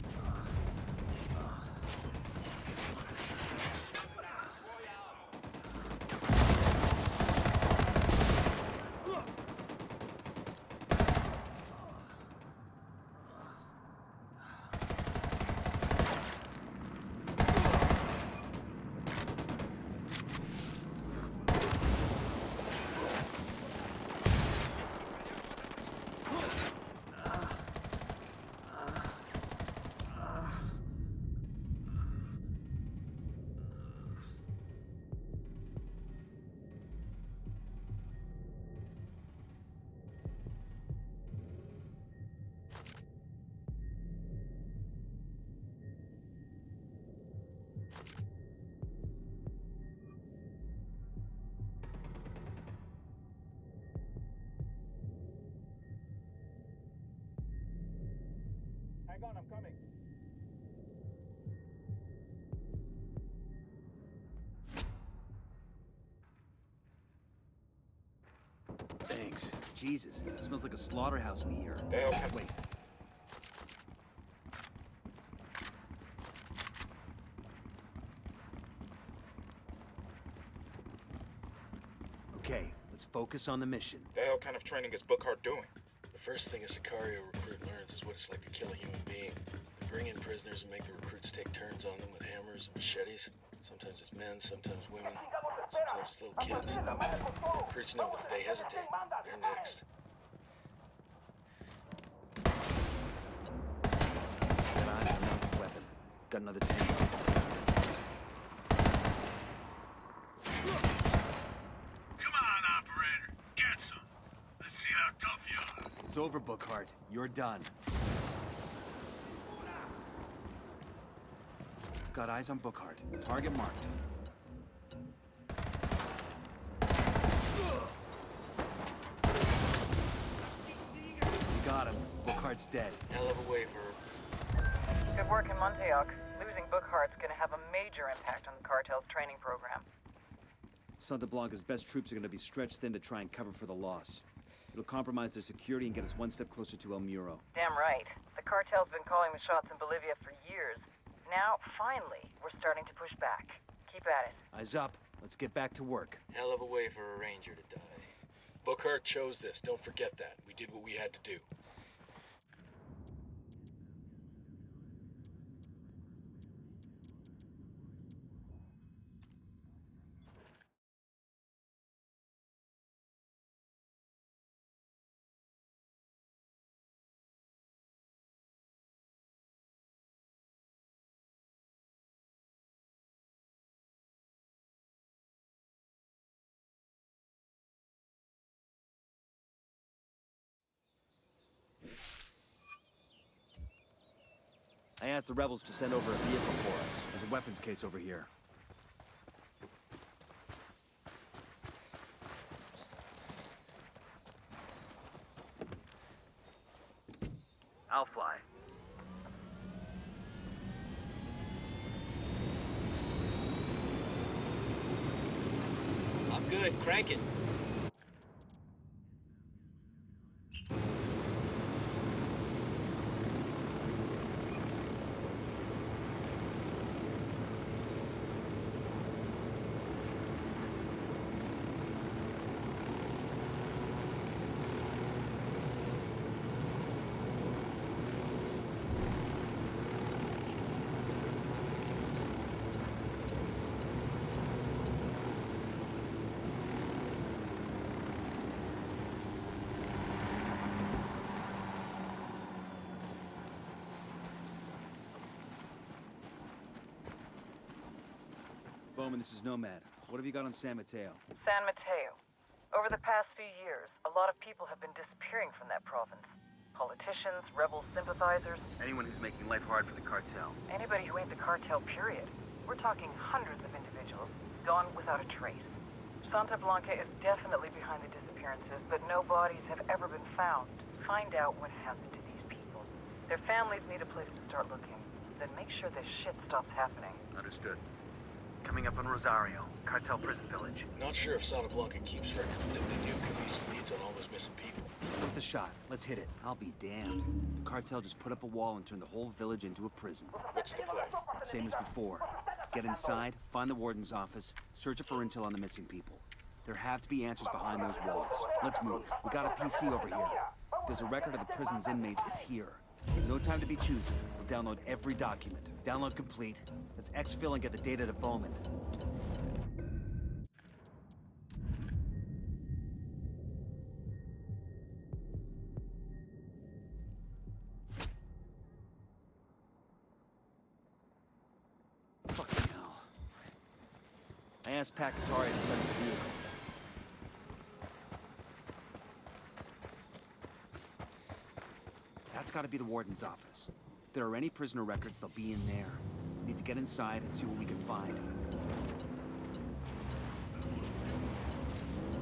Hang on, I'm coming. Thanks. Jesus, it smells like a slaughterhouse in here. Wait. Okay, let's focus on the mission. The hell kind of training is Bookhart doing? The first thing a Sicario recruit learns is what it's like to kill a human being. They bring in prisoners and make the recruits take turns on them with hammers and machetes. Sometimes it's men, sometimes women, sometimes it's little kids. The recruits know that if they hesitate, they're next. Got eyes on another weapon. Got another tango. Come on, operator. Get some. Let's see how tough you are. It's over, Bookhart. You're done. Got eyes on Bookhart. Target marked. We got him. Bookhart's dead. Hell of a way for Good work in Monteoc. Losing Bookhart's gonna have a major impact on the cartel's training program. Santa Blanca's best troops are going to be stretched thin to try and cover for the loss. It'll compromise their security and get us one step closer to El Muro. Damn right. The cartel's been calling the shots in Bolivia for years. Now, finally, we're starting to push back. Keep at it. Eyes up. Let's get back to work. hell of a way for a ranger to die. Bookhart chose this, don't forget that. We did what we had to do. I asked the rebels to send over a vehicle for us. There's a weapons case over here. I'll fly. I'm good, crank it. Bowman, this is Nomad. What have you got on San Mateo? San Mateo. Over the past few years, a lot of people have been disappearing from that province. Politicians, rebel sympathizers, Anyone who's making life hard for the cartel. anybody who ain't the cartel, period. We're talking hundreds of individuals, gone without a trace. Santa Blanca is definitely behind the disappearances, but no bodies have ever been found. Find out what happened to these people. Their families need a place to start looking. Then make sure this shit stops happening. Understood. Coming up on Rosario, cartel prison village. Not sure if Santa Blanca keeps records, but if they do, could be some leads on all those missing people. Worth the shot. Let's hit it. I'll be damned. The cartel just put up a wall and turned the whole village into a prison. What's the play? Same as before. Get inside, find the warden's office, search it for intel on the missing people. There have to be answers behind those walls. Let's move. We got a PC over here. There's a record of the prison's inmates. It's here. No time to be choosy. We'll download every document. Download complete. Let's exfil and get the data to Bowman. Fucking hell. I asked Pacatari to send us a vehicle. That's gotta be the warden's office. If there are any prisoner records, they'll be in there. Need to get inside and see what we can find.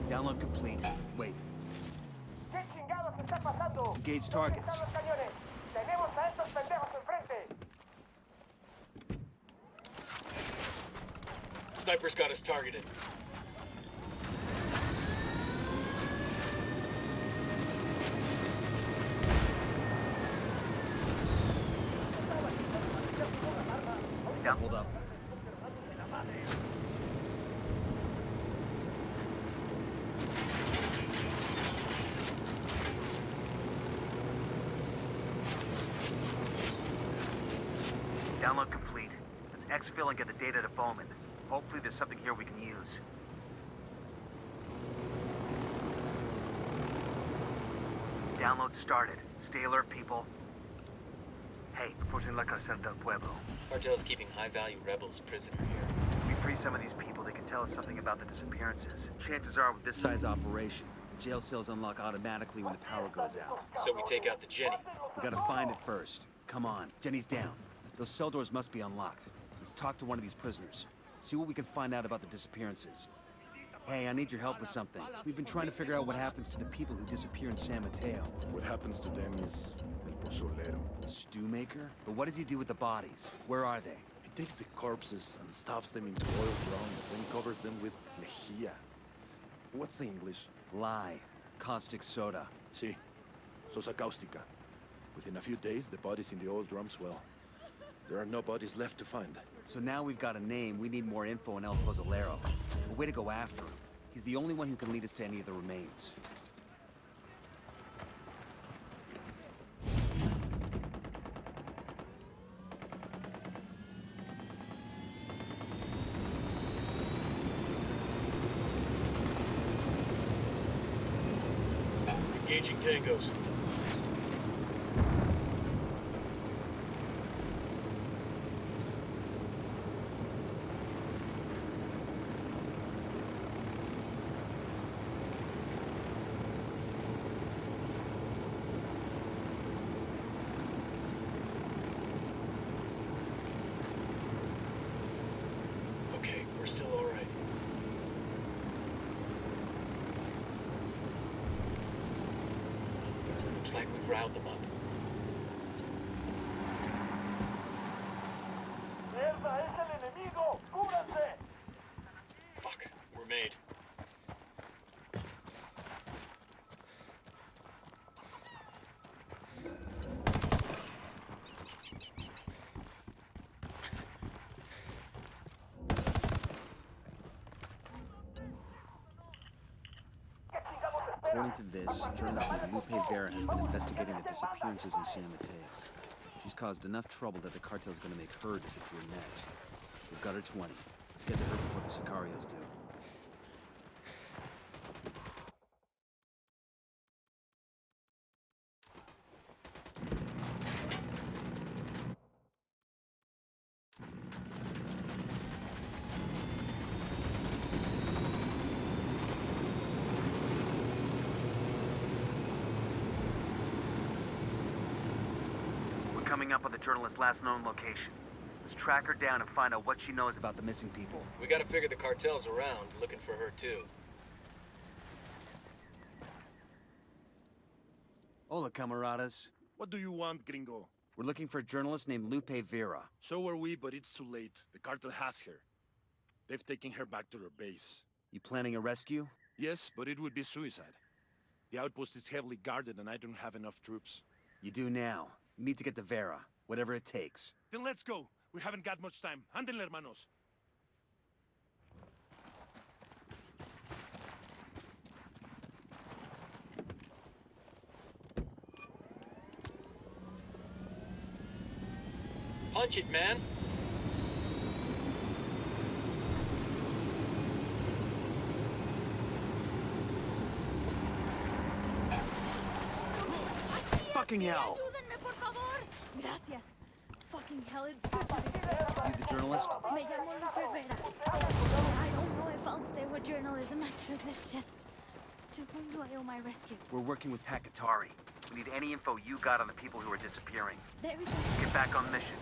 Download complete. Wait. Engage targets. Sniper's got us targeted. Yeah, hold up. Download complete. Let's exfil and get the data to Bowman. Hopefully there's something here we can use. Download started. Stay alert, people. Hey, reporting la Carcel del Pueblo. Cartel's keeping high-value rebels prisoner here. If we free some of these people, they can tell us something about the disappearances. Chances are with this Size operation, the jail cells unlock automatically when the power goes out. So we take out the Jenny. We gotta find it first. Come on, Jenny's down. Those cell doors must be unlocked. Let's talk to one of these prisoners. See what we can find out about the disappearances. Hey, I need your help with something. We've been trying to figure out what happens to the people who disappear in San Mateo. What happens to them is el pozolero. Stew maker? But what does he do with the bodies? Where are they? He takes the corpses and stuffs them into oil drums, then covers them with lejía. What's the English? Lye. Caustic soda. Sí. Sosa cáustica. Within a few days, the bodies in the oil drums, well, there are no bodies left to find. So now we've got a name, we need more info on El Pozolero. A way to go after him. He's the only one who can lead us to any of the remains. Engaging tangos. Okay, we're still all right. Looks like we've riled them up. Fuck, we're made. According to this, journalist named Lupe Vera has been investigating the disappearances in San Mateo. She's caused enough trouble that the cartel's gonna make her disappear next. We've got her 20. Let's get to her before the Sicarios do. Coming up on the journalist's last known location. Let's track her down and find out what she knows about the missing people. We gotta figure the cartel's around, looking for her too. Hola, camaradas. What do you want, gringo? We're looking for a journalist named Lupe Vera. So are we, but it's too late. The cartel has her. They've taken her back to their base. You planning a rescue? Yes, but it would be suicide. The outpost is heavily guarded and I don't have enough troops. You do now. You need to get to Vera, whatever it takes. Then let's go. We haven't got much time. Ándale, hermanos. Punch it, man. Fucking hell! Ayúdenme, por favor. Gracias. Fucking hell, it's good to be here. You the journalist? Me llamo Lupe Vera. I don't know if I'll stay with journalism after this shit. To whom do I owe my rescue? We're working with Pat Atari. We need any info you got on the people who are disappearing. There is Get back on mission.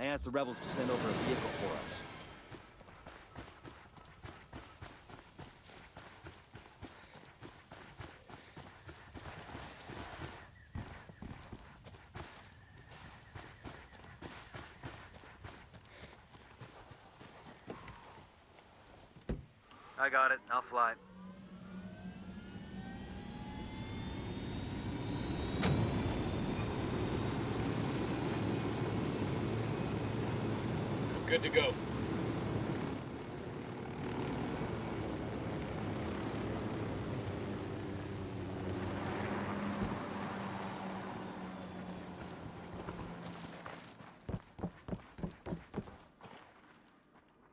I asked the rebels to send over a vehicle for us. I got it. I'll fly. Good to go.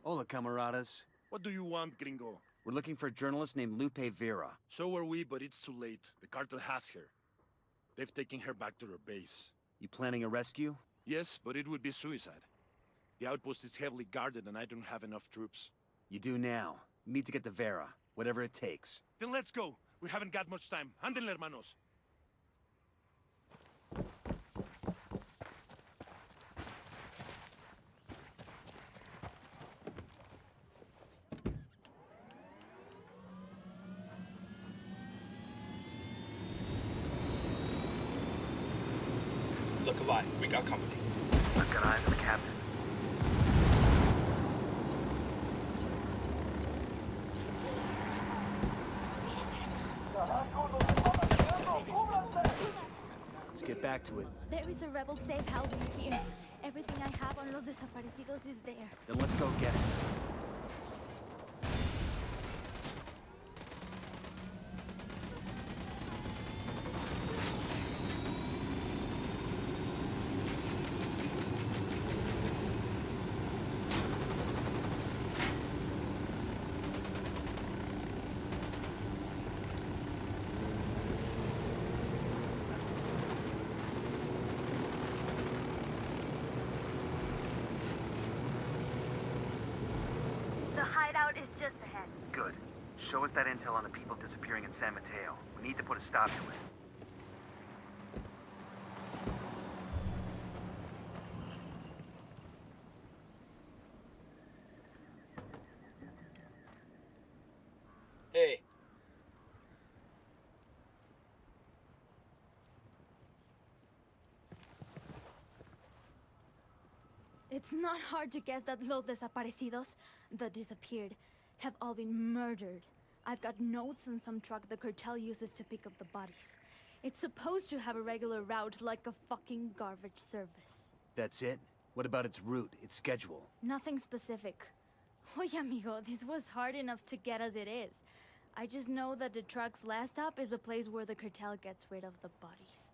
Hola, camaradas. What do you want, gringo? We're looking for a journalist named Lupe Vera. So are we, but it's too late. The cartel has her. They've taken her back to their base. You planning a rescue? Yes, but it would be suicide. The outpost is heavily guarded and I don't have enough troops. You do now. You need to get to Vera, whatever it takes. Then let's go. We haven't got much time. Anden, hermanos. Look alive. We got company. I've got eyes on the captain. Let's get back to it. There is a rebel safe house here. Everything I have on Los Desaparecidos is there. Then let's go get it. The hideout is just ahead. Good. Show us that intel on the people disappearing in San Mateo. We need to put a stop to it. Hey. It's not hard to guess that Los Desaparecidos, the disappeared, have all been murdered. I've got notes on some truck the cartel uses to pick up the bodies. It's supposed to have a regular route like a fucking garbage service. That's it? What about its route, its schedule? Nothing specific. Oye, amigo, this was hard enough to get as it is. I just know that the truck's last stop is a place where the cartel gets rid of the bodies.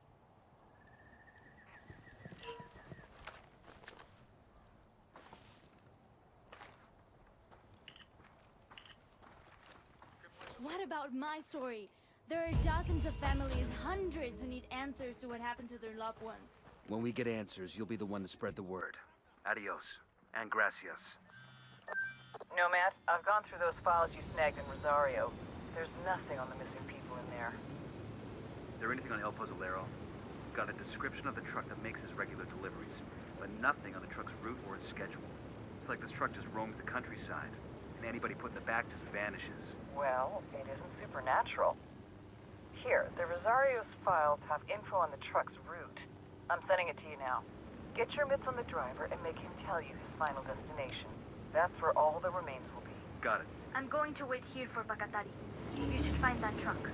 What about my story? There are dozens of families, hundreds who need answers to what happened to their loved ones. When we get answers, you'll be the one to spread the word. Adios. And gracias. Nomad, I've gone through those files you snagged in Rosario. There's nothing on the missing people in there. Is there anything on El Pozolero? Got a description of the truck that makes his regular deliveries, but nothing on the truck's route or its schedule. It's like this truck just roams the countryside, and anybody put in the back just vanishes. Well, it isn't supernatural. Here, the Rosario's files have info on the truck's route. I'm sending it to you now. Get your mitts on the driver and make him tell you his final destination. That's where all the remains will be. Got it. I'm going to wait here for Bacatari. You should find that truck.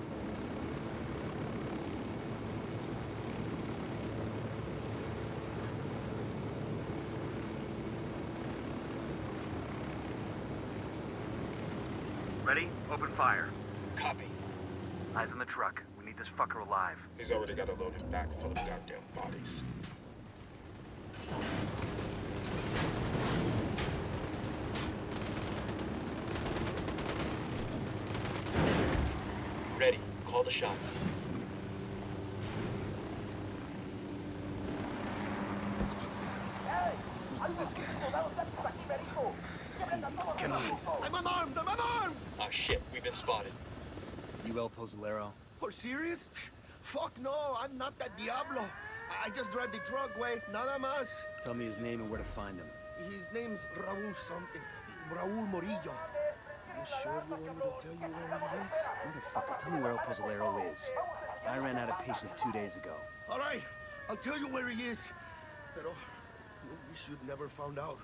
Ready? Open fire. Copy. Eyes on the truck. We need this fucker alive. He's already got a loaded back full of goddamn bodies. Ready. Call the shot. Come on. I'm unarmed! I'm unarmed! Ah, shit. We've been spotted. You El Pozolero? For serious? Fuck no, I'm not that Diablo. I just drive the truck, way. Nada más. Tell me his name and where to find him. His name's Raul something. Raul Morillo. You sure you want me to tell you where he is? Motherfucker, tell me where El Pozolero is. I ran out of patience 2 days ago. All right, I'll tell you where he is. Pero we should never found out.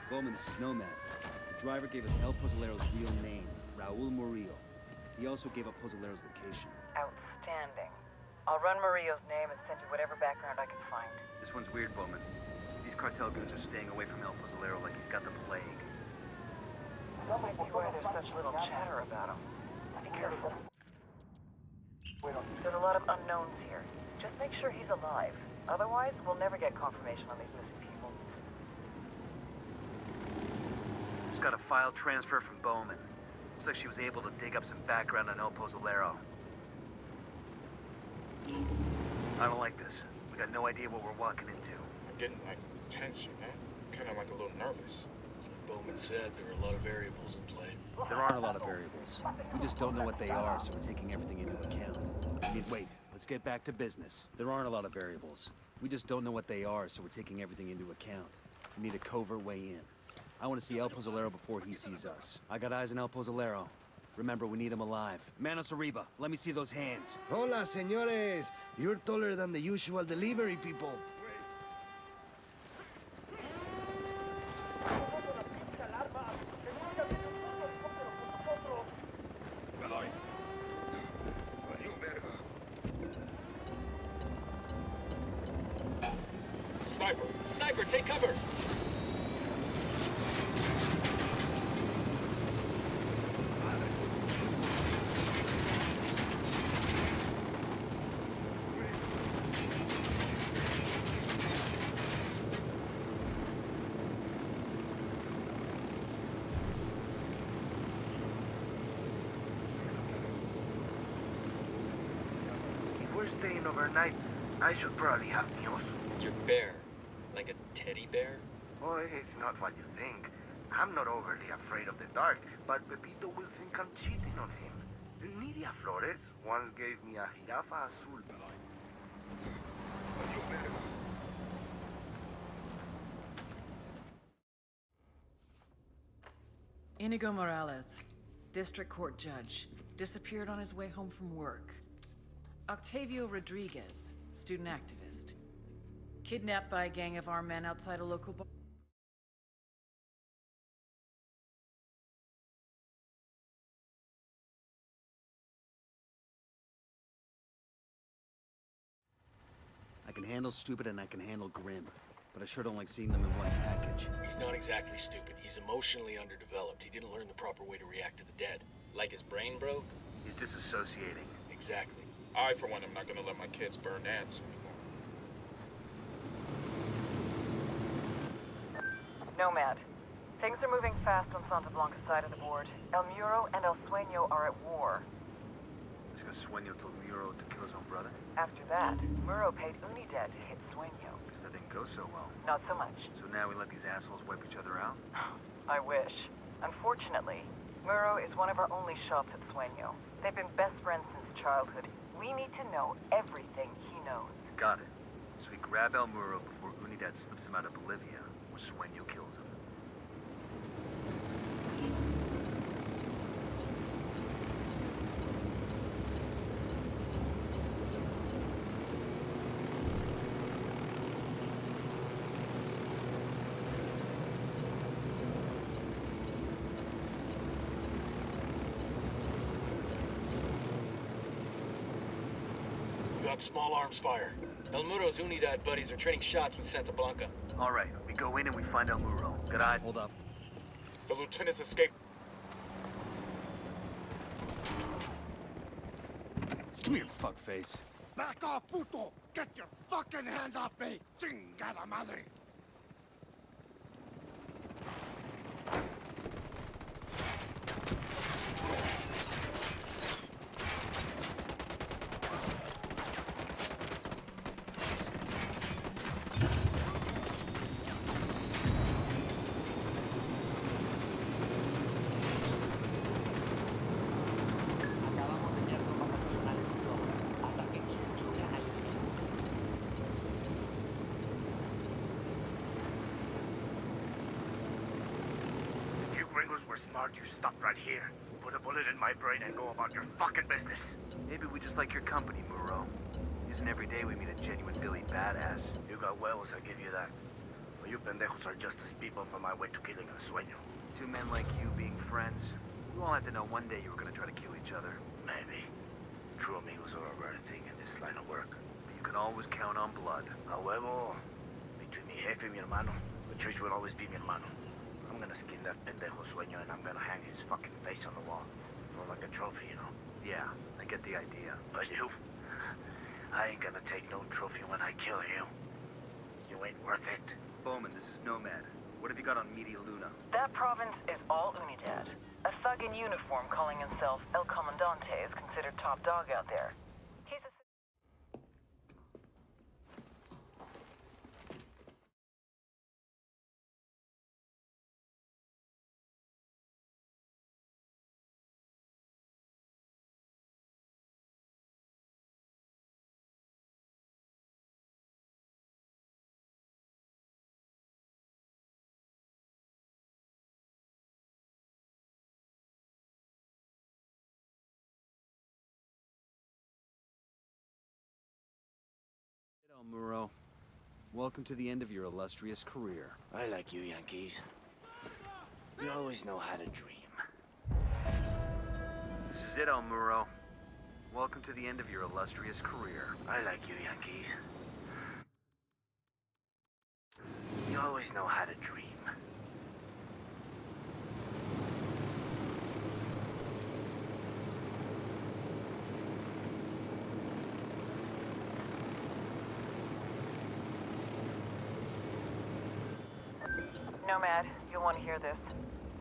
Bowman, this is Nomad. The driver gave us El Pozolero's real name, Raul Murillo. He also gave up Pozolero's location. Outstanding. I'll run Murillo's name and send you whatever background I can find. This one's weird, Bowman. These cartel goons are staying away from El Pozolero like he's got the plague. That might be why there's such little chatter about him. Be careful. There's a lot of unknowns here. Just make sure he's alive. Otherwise, we'll never get confirmation on these missing people. Just got a file transfer from Bowman. Looks like she was able to dig up some background on El Pozolero. I don't like this. We got no idea what we're walking into. I'm getting, like, tense, you know? Kind of like a little nervous. Bowman said there are a lot of variables in play. There aren't a lot of variables. We just don't know what they are, so we're taking everything into account. Wait, let's get back to business. There aren't a lot of variables. We just don't know what they are, so we're taking everything into account. We need a covert way in. I want to see El Pozolero before he sees us. I got eyes on El Pozolero. Remember, we need him alive. Manos arriba. Let me see those hands. Hola, señores. You're taller than the usual delivery people. Sniper! Sniper, take cover! If we're staying overnight, I should probably have news. Your bear. Like a teddy bear? Oh, it's not what you think. I'm not overly afraid of the dark, but Pepito will think I'm cheating on him. Nidia Flores once gave me a jirafa azul. Inigo Morales, district court judge, disappeared on his way home from work. Octavio Rodriguez, student activist, kidnapped by a gang of armed men outside a local bar. I can handle stupid and I can handle grim, but I sure don't like seeing them in one package. He's not exactly stupid. He's emotionally underdeveloped. He didn't learn the proper way to react to the dead. Like his brain broke? He's disassociating. Exactly. I, for one, am not gonna let my kids burn ants anymore. Nomad. Things are moving fast on Santa Blanca's side of the board. El Muro and El Sueño are at war. This guy Sueño told Muro to kill his own brother? After that, Muro paid Unidad to hit Sueño. Guess that didn't go so well. Not so much. So now we let these assholes wipe each other out? I wish. Unfortunately, Muro is one of our only shots at Sueño. They've been best friends since childhood. We need to know everything he knows. Got it. So we grab El Muro before Unidad slips him out of Bolivia, or Sueño kills him. We got small arms fire. El Muro's Unidad buddies are trading shots with Santa Blanca. All right, we go in and we find El Muro. Good eye. Hold up. The lieutenant's escaped. Just come here, fuckface. Back off, puto! Get your fucking hands off me! Chingada madre! gringos were smart, you stop right here. Put a bullet in my brain and go about your fucking business. Maybe we just like your company, Muro. Isn't every day we meet a genuine Billy badass. You got huevos, I give you that. But you pendejos are just as people from my way to killing a sueño. Two men like you being friends. We all had to know one day you were gonna try to kill each other. Maybe. True amigos are a rare thing in this line of work. But you can always count on blood. A huevo. Between mi jefe y mi hermano, the church will always be mi hermano. I'm gonna skin that pendejo sueño and I'm gonna hang his fucking face on the wall. More like a trophy, you know? Yeah, I get the idea. But you? I ain't gonna take no trophy when I kill you. You ain't worth it. Bowman, this is Nomad. What have you got on Media Luna? That province is all Unidad. A thug in uniform calling himself El Comandante is considered top dog out there. He's a... Muro, welcome to the end of your illustrious career. I like you, Yankees. You always know how to dream. This is it, El Muro. Welcome to the end of your illustrious career. I like you, Yankees. You always know how to dream. Nomad, you'll want to hear this.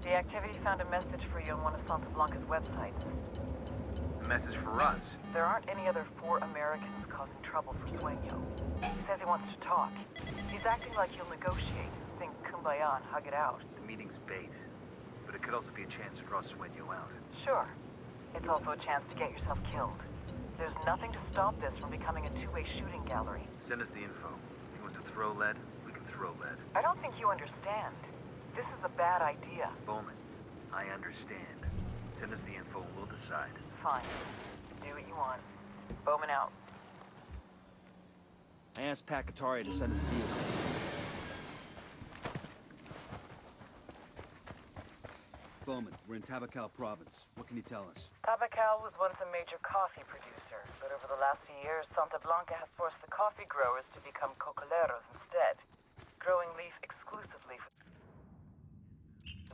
The activity found a message for you on one of Santa Blanca's websites. A message for us. There aren't any other 4 Americans causing trouble for Sueño. He says he wants to talk. He's acting like he'll negotiate, sing Kumbaya and hug it out. The meeting's bait, but it could also be a chance to draw Sueño out. Sure. It's also a chance to get yourself killed. There's nothing to stop this from becoming a two-way shooting gallery. Send us the info. If you want to throw lead, we can throw lead. I don't think you understand. This is a bad idea. Bowman, I understand. Send us the info and we'll decide. Fine. Do what you want. Bowman out. I asked Pat Katari to send us a vehicle. Bowman, we're in Tabacal province. What can you tell us? Tabacal was once a major coffee producer, but over the last few years, Santa Blanca has forced the coffee growers to become cocoleros instead, growing leaf exclusively for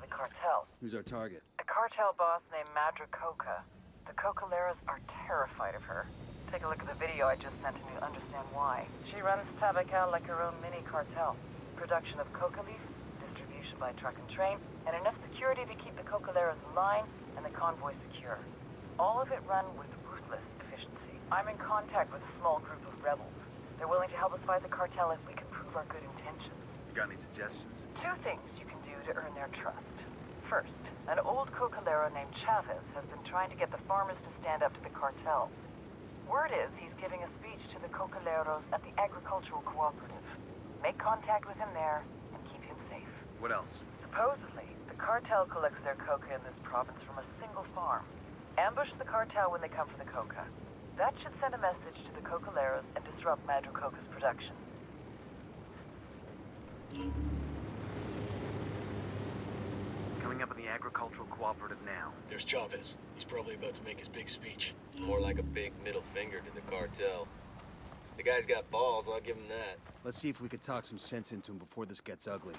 the cartel. Who's our target? A cartel boss named Madra Coca. The cocoleros are terrified of her. Take a look at the video I just sent and you'll understand why. She runs Tabacal like her own mini cartel. Production of coca leaf, distribution by truck and train, and enough security to keep the cocoleros in line and the convoy secure. All of it run with ruthless efficiency. I'm in contact with a small group of rebels. They're willing to help us fight the cartel if we can prove our good intentions. You got any suggestions? 2 things you can do to earn their trust. First, an old cocolero named Chavez has been trying to get the farmers to stand up to the cartel. Word is he's giving a speech to the cocoleros at the agricultural cooperative. Make contact with him there and keep him safe. What else? Supposedly, the cartel collects their coca in this province from a single farm. Ambush the cartel when they come for the coca. That should send a message to the cocoleros and disrupt Madro Coca's production. Coming up in the agricultural cooperative now. There's Chavez. He's probably about to make his big speech. More like a big middle finger to the cartel. The guy's got balls, I'll give him that. Let's see if we could talk some sense into him before this gets ugly.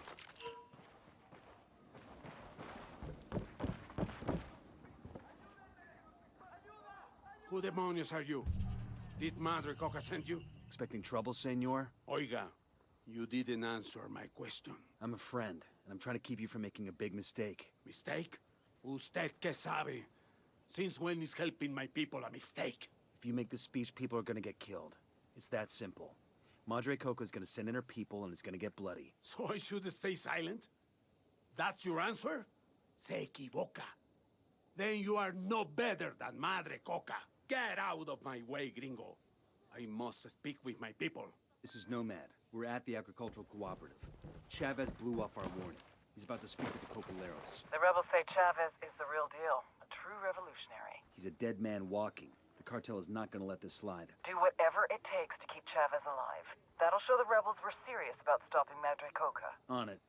Who demonios are you? Did Madre Coca send you? Expecting trouble, senor? Oiga, you didn't answer my question. I'm a friend, and I'm trying to keep you from making a big mistake. Mistake? Usted que sabe? Since when is helping my people a mistake? If you make this speech, people are gonna get killed. It's that simple. Madre Coca's gonna send in her people, and it's gonna get bloody. So I should stay silent? That's your answer? Se equivoca. Then you are no better than Madre Coca. Get out of my way, gringo. I must speak with my people. This is Nomad. We're at the agricultural cooperative. Chavez blew off our warning. He's about to speak to the Cocoleros. The rebels say Chavez is the real deal. A true revolutionary. He's a dead man walking. The cartel is not gonna let this slide. Do whatever it takes to keep Chavez alive. That'll show the rebels we're serious about stopping Madre Coca. On it.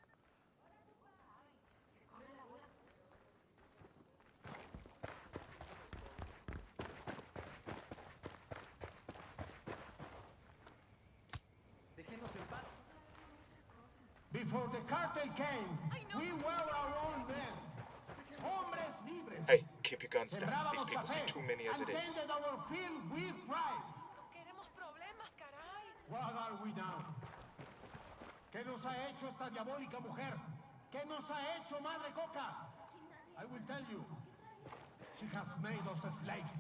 Before the cartel came, we were our own men. Hombres libres. Hey, keep your guns down. These people see too many as it is. And tended our field with pride. What are we now? ¿Qué nos ha hecho esta diabólica mujer? ¿Qué nos ha hecho Madre Coca? I will tell you. She has made us slaves.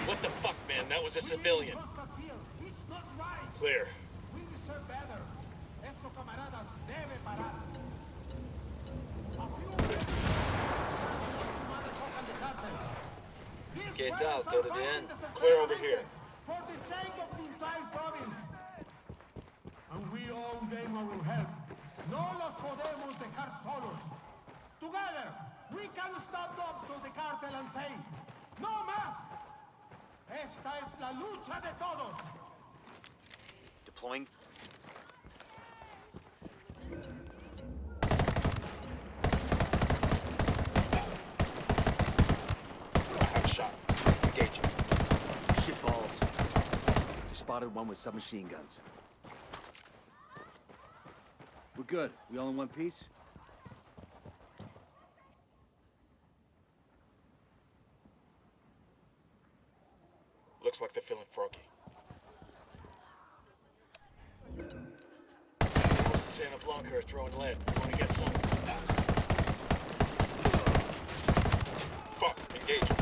What the fuck, man? That was a civilian. Clear. We deserve better. Esto, camaradas, debe parar. Get out, go to the end. Clear over here. For the sake of the entire province. And we owe them our help. No los podemos dejar solos. Together, we can stand up to the cartel and say, no más. Esta es la lucha de todos. Deploying. I have a shot. Engaging. Shit balls. Just spotted one with submachine guns. We're good. We all in one piece? Looks like they're feeling froggy. Santa Blanca are throwing lead. Want to get some? Fuck, engaging.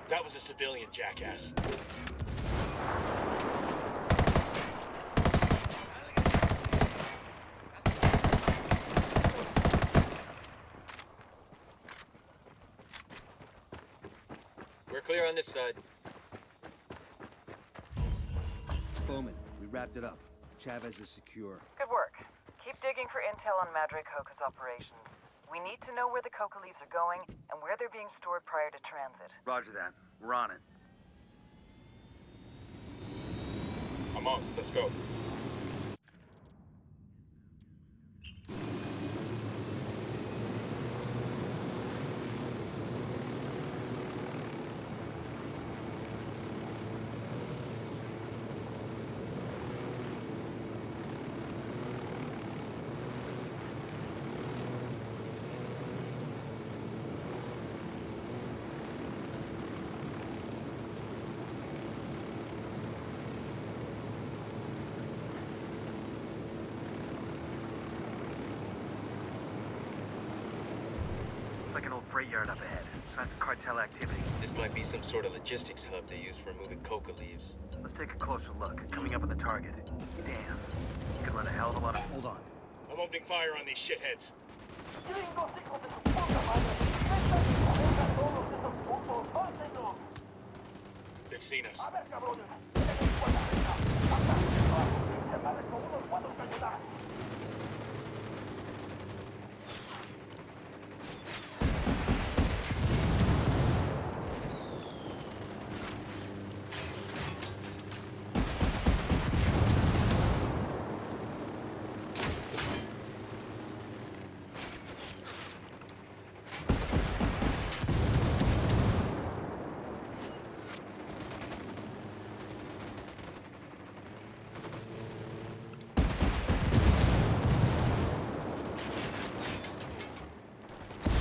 That was a civilian, jackass. We're clear on this side. Bowman, we wrapped it up. Chavez is secure. Good work. Keep digging for intel on Madre Coca's operations. We need to know where the coca leaves are going and where they're being stored prior to transit. Roger that. We're on it. I'm on. Let's go. It's like an old freight yard up ahead. Signs of cartel activity. This might be some sort of logistics hub they use for moving coca leaves. Let's take a closer look. Coming up on the target. Damn. You could run a hell of a lot of... Hold on. I'm opening fire on these shitheads. They've seen us.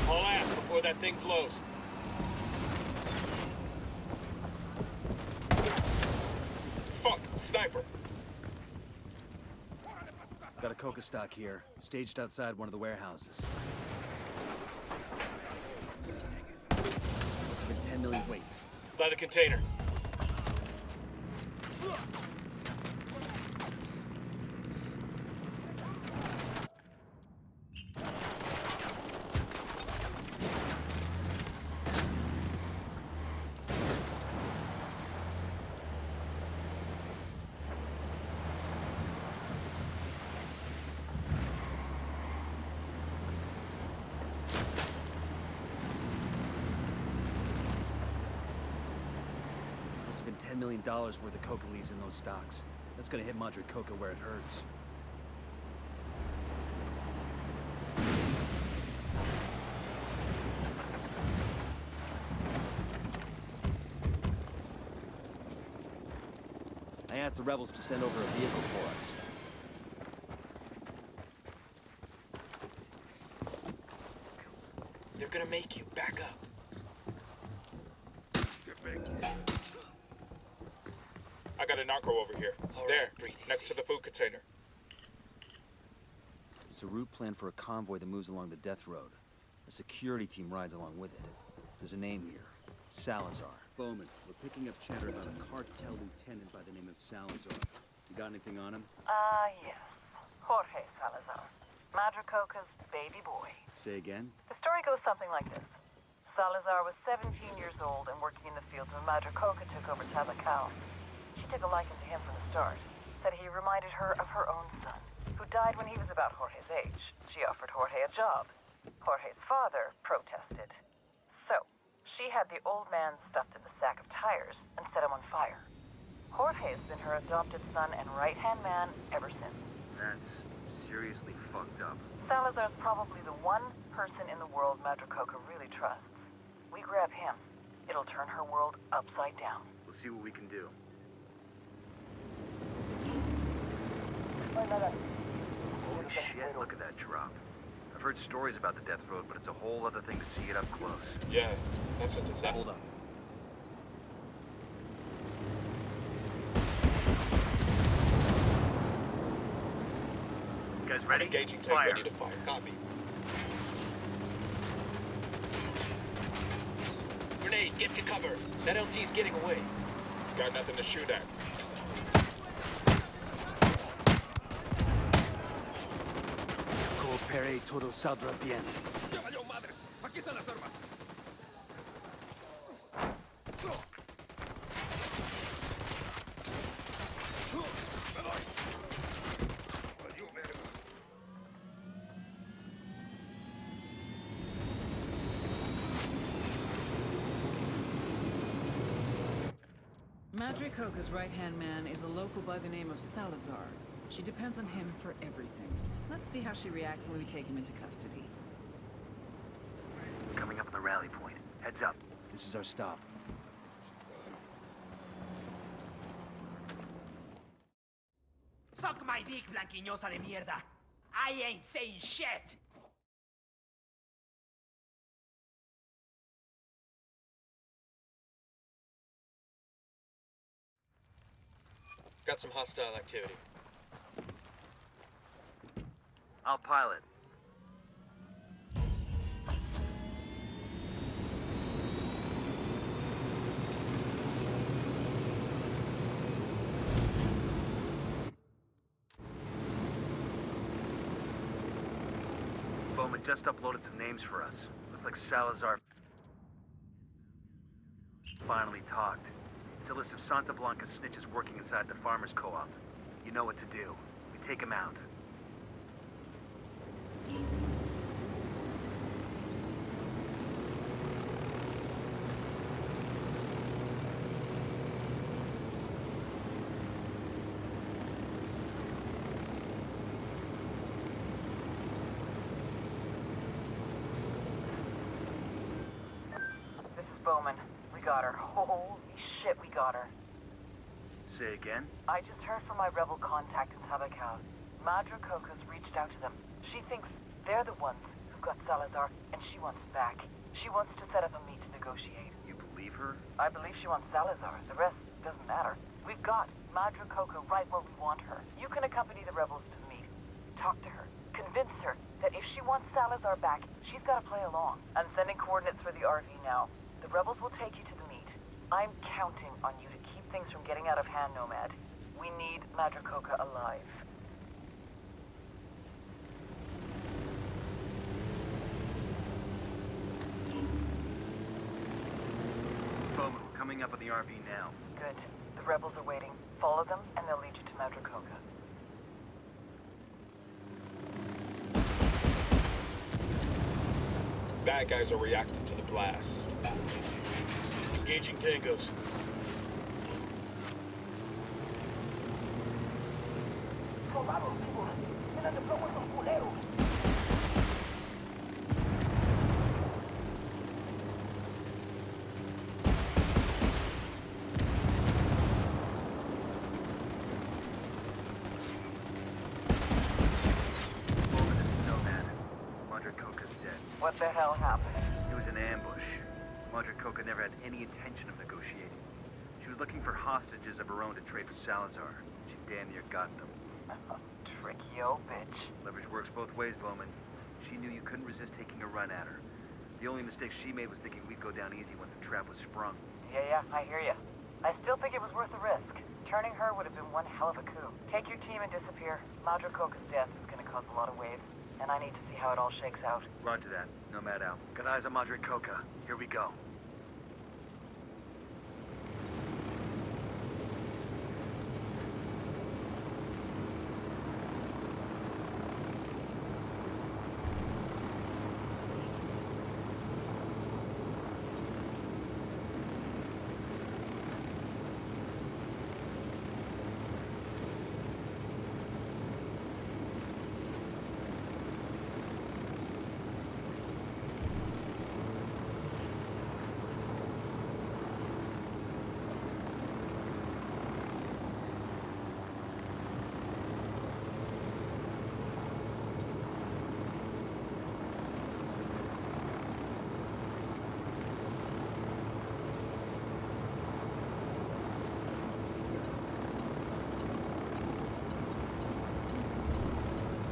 Haul ass before that thing blows. Fuck, sniper. Got a coca stock here, staged outside one of the warehouses. Must have been 10 million. Wait. By the container. $10 million worth of coca leaves in those stocks. That's gonna hit Madre Coca where it hurts. I asked the rebels to send over a vehicle for us. They're gonna make you back up. I got a narco over here. There, next to the food container. It's a route planned for a convoy that moves along the death road. A security team rides along with it. There's a name here. Salazar. Bowman, we're picking up chatter about a cartel lieutenant by the name of Salazar. You got anything on him? Yes. Jorge Salazar. Madre Coca's baby boy. Say again? The story goes something like this. Salazar was 17 years old and working in the fields when Madre Coca took over Tabacao. She took a liking to him from the start. Said he reminded her of her own son, who died when he was about Jorge's age. She offered Jorge a job. Jorge's father protested. So, she had the old man stuffed in the sack of tires and set him on fire. Jorge's been her adopted son and right-hand man ever since. That's seriously fucked up. Salazar's probably the one person in the world Madre Coca really trusts. We grab him, it'll turn her world upside down. We'll see what we can do. Holy shit, look at that drop. I've heard stories about the death road, but it's a whole other thing to see it up close. Yeah, that's what this is. Hold up. You guys ready? Engaging tank, ready to fire. Copy. Grenade, get to cover. That LT's getting away. Got nothing to shoot at. Coopere y todo saldrá bien. ¡Ya valió madres! ¡Aquí están las armas! Madre Coca's right-hand man is a local by the name of Salazar. She depends on him for everything. Let's see how she reacts when we take him into custody. Coming up on the rally point. Heads up. This is our stop. Suck my dick, blanquiñosa de mierda. I ain't saying shit. Got some hostile activity. I'll pilot. Bowman just uploaded some names for us. Looks like Salazar finally talked. It's a list of Santa Blanca snitches working inside the farmers' co-op. You know what to do. We take him out. This is Bowman. We got her. Holy shit, we got her. Say again? I just heard from my rebel contact in Tabacao. Madre Coca's reached out to them. She thinks they're the ones who got Salazar, and she wants him back. She wants to set up a meet to negotiate. You believe her? I believe she wants Salazar. The rest doesn't matter. We've got Madre Coca right where we want her. You can accompany the rebels to the meet. Talk to her. Convince her that if she wants Salazar back, she's got to play along. I'm sending coordinates for the RV now. The rebels will take you to the meet. I'm counting on you to keep things from getting out of hand, Nomad. We need Madricoca alive. Bowman, we're coming up on the RV now. Good. The rebels are waiting. Follow them, and they'll lead you to Madricoca. Bad guys are reacting to the blast. Engaging tangos. What the hell happened? It was an ambush. Madricoca never had any intention of negotiating. She was looking for hostages of her own to trade for Salazar. She damn near got them. Tricky old bitch. Leverage works both ways, Bowman. She knew you couldn't resist taking a run at her. The only mistake she made was thinking we'd go down easy when the trap was sprung. Yeah, I hear ya. I still think it was worth the risk. Turning her would have been one hell of a coup. Take your team and disappear. Madricoca's death is gonna cause a lot of waves, and I need to see how it all shakes out. Roger that. Nomad out. Got eyes on Madricoca. Here we go.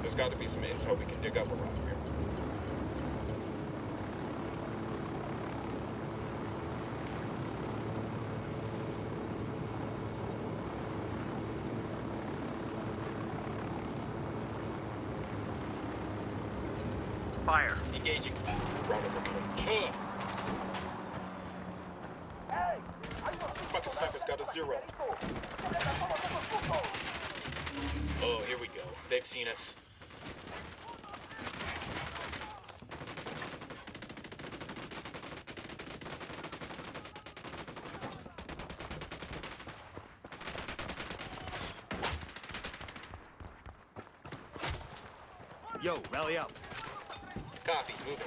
There's got to be some intel we can dig up around here. Fire. Engaging. Round over. Fucking sniper's got a 0. Oh, here we go. They've seen us. Yo, rally up. Copy, moving.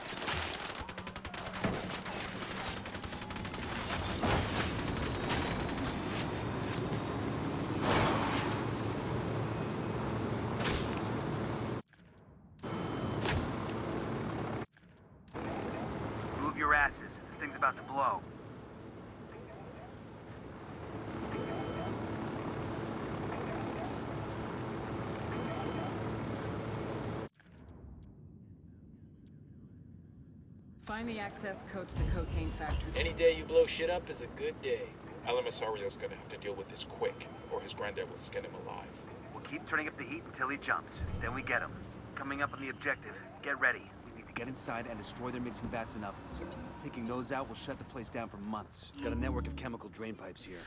Move your asses. This thing's about to blow. Find the access code to the cocaine factory. Any day you blow shit up is a good day. Alamasario's gonna have to deal with this quick, or his granddad will skin him alive. We'll keep turning up the heat until he jumps. Then we get him. Coming up on the objective. Get ready. We need to get inside and destroy their mixing vats and ovens. Taking those out will shut the place down for months. Got a network of chemical drain pipes here.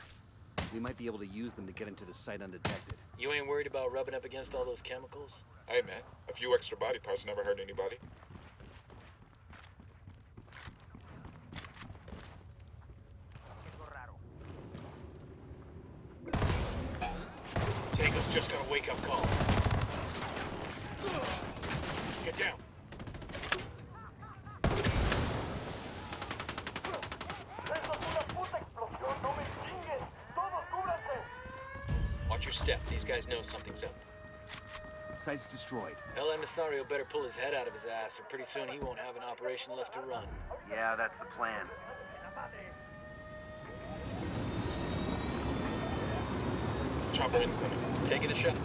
We might be able to use them to get into the site undetected. You ain't worried about rubbing up against all those chemicals? Hey man, a few extra body parts never hurt anybody. Tango's just got a wake-up call. Get down. Watch your step. These guys know something's up. Site's destroyed. El Emisario better pull his head out of his ass, or pretty soon he won't have an operation left to run. Yeah, that's the plan. Chopper incoming. Taking a shot.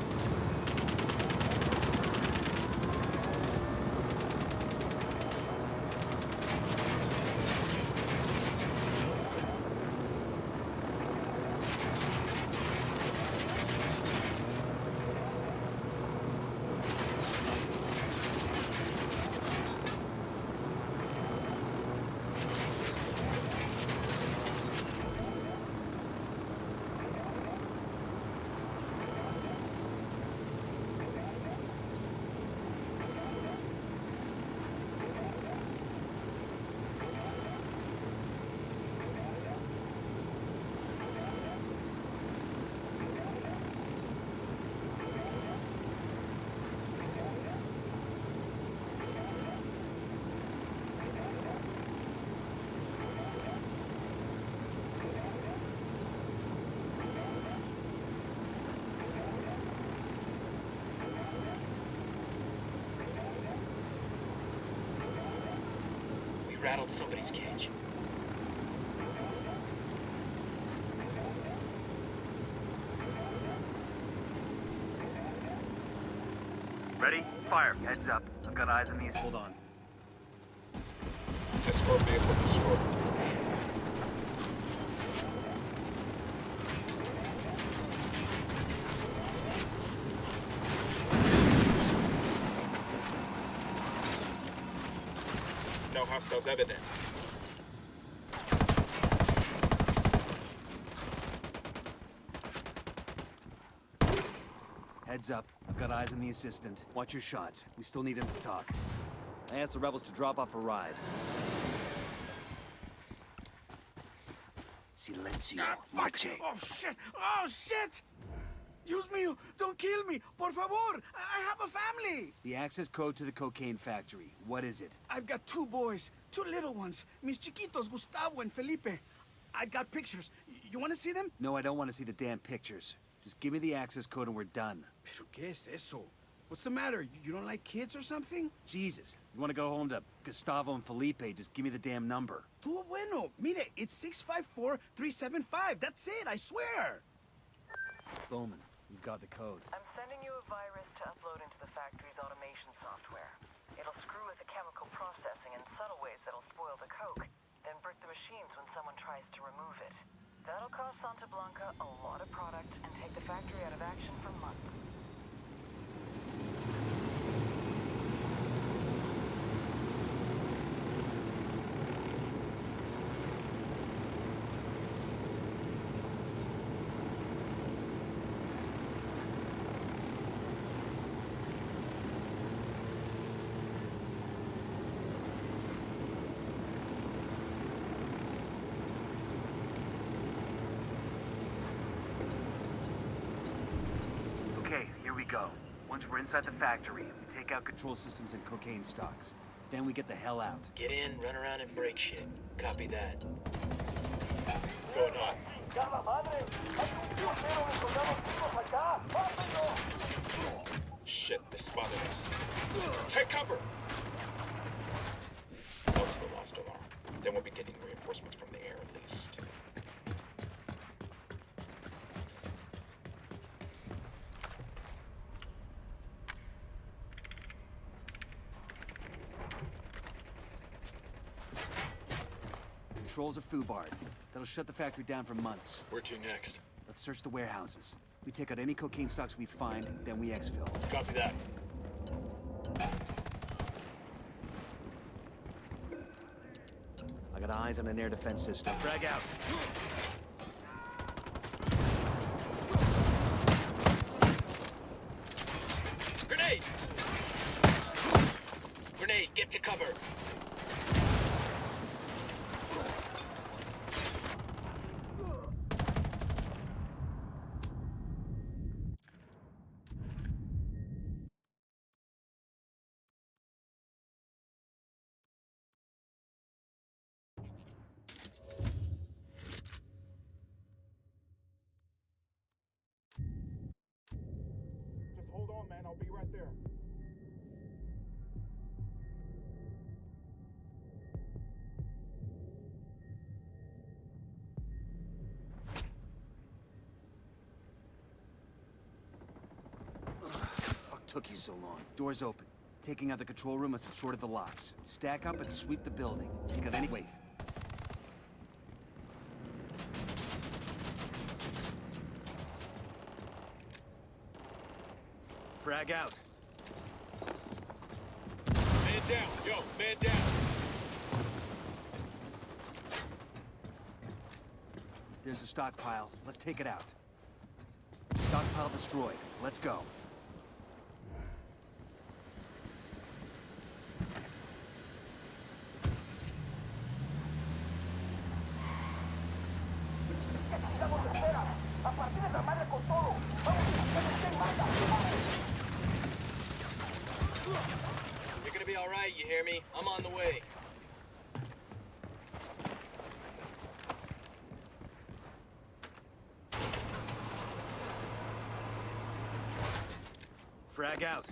rattled somebody's cage. Ready? Fire. Heads up. I've got eyes on these. Hold on. Escort vehicle destroyed. No hostiles evident. Heads up. I've got eyes on the assistant. Watch your shots. We still need him to talk. I asked the rebels to drop off a ride. Silencio. Marche. Oh, shit! Oh, shit! Dios mío, don't kill me! Por favor! I have a family! The access code to the cocaine factory. What is it? I've got 2 boys, 2 little ones. Mis chiquitos, Gustavo and Felipe. I've got pictures. You want to see them? No, I don't want to see the damn pictures. Just give me the access code and we're done. Pero ¿qué es eso? What's the matter? You don't like kids or something? Jesus. You want to go home to Gustavo and Felipe? Just give me the damn number. Tuvo bueno. Mire, it's 654-375. That's it, I swear. Bowman, you've got the code. I'm sending you a virus to upload into the factory's automation software. It'll screw with the chemical processing in subtle ways that'll spoil the coke, then brick the machines when someone tries to remove it. That'll cost Santa Blanca a lot of product and take the factory out of action for months. Okay, here we go. Once we're inside the factory, we take out Control systems and cocaine stocks. Then we get the hell out. Get in, run around, and break shit. Copy that. Going on. Shit, they spotted us. Take cover! That was the lost alarm. Then we'll be getting reinforcements from the air at least. Controls are foobarred. That'll shut the factory down for months. Where to next? Let's search the warehouses. We take out any cocaine stocks we find, then we exfil. Copy that. I got eyes on an air defense system. Frag out. Grenade! Grenade, get to cover! Just hold on, man. I'll be right there. Fuck took you so long. Doors open. Taking out the control room must have shorted the locks. Stack up and sweep the building. You got any... Wait. Frag out. Man down, yo, man down. There's a stockpile. Let's take it out. Stockpile destroyed. Let's go. You're gonna be alright, you hear me? I'm on the way. Frag out.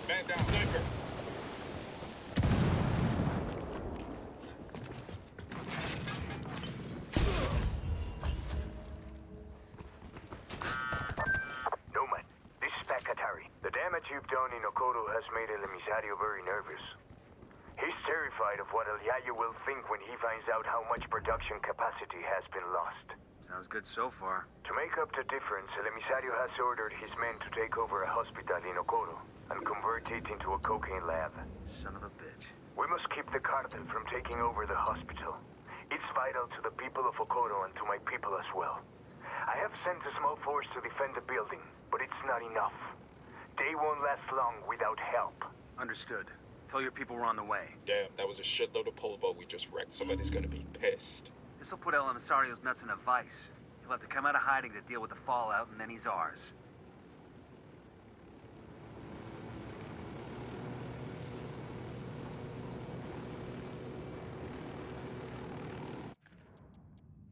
Man down, sniper. Okoro has made El Emisario very nervous. He's terrified of what El Yayo will think when he finds out how much production capacity has been lost. Sounds good so far. To make up the difference, El Emisario has ordered his men to take over a hospital in Okoro and convert it into a cocaine lab. Son of a bitch. We must keep the cartel from taking over the hospital. It's vital to the people of Okoro and to my people as well. I have sent a small force to defend the building, but it's not enough. They won't last long without help. Understood. Tell your people we're on the way. Damn, that was a shitload of polvo we just wrecked. Somebody's gonna be pissed. This'll put El Emisario's nuts in a vice. He'll have to come out of hiding to deal with the fallout, and then he's ours.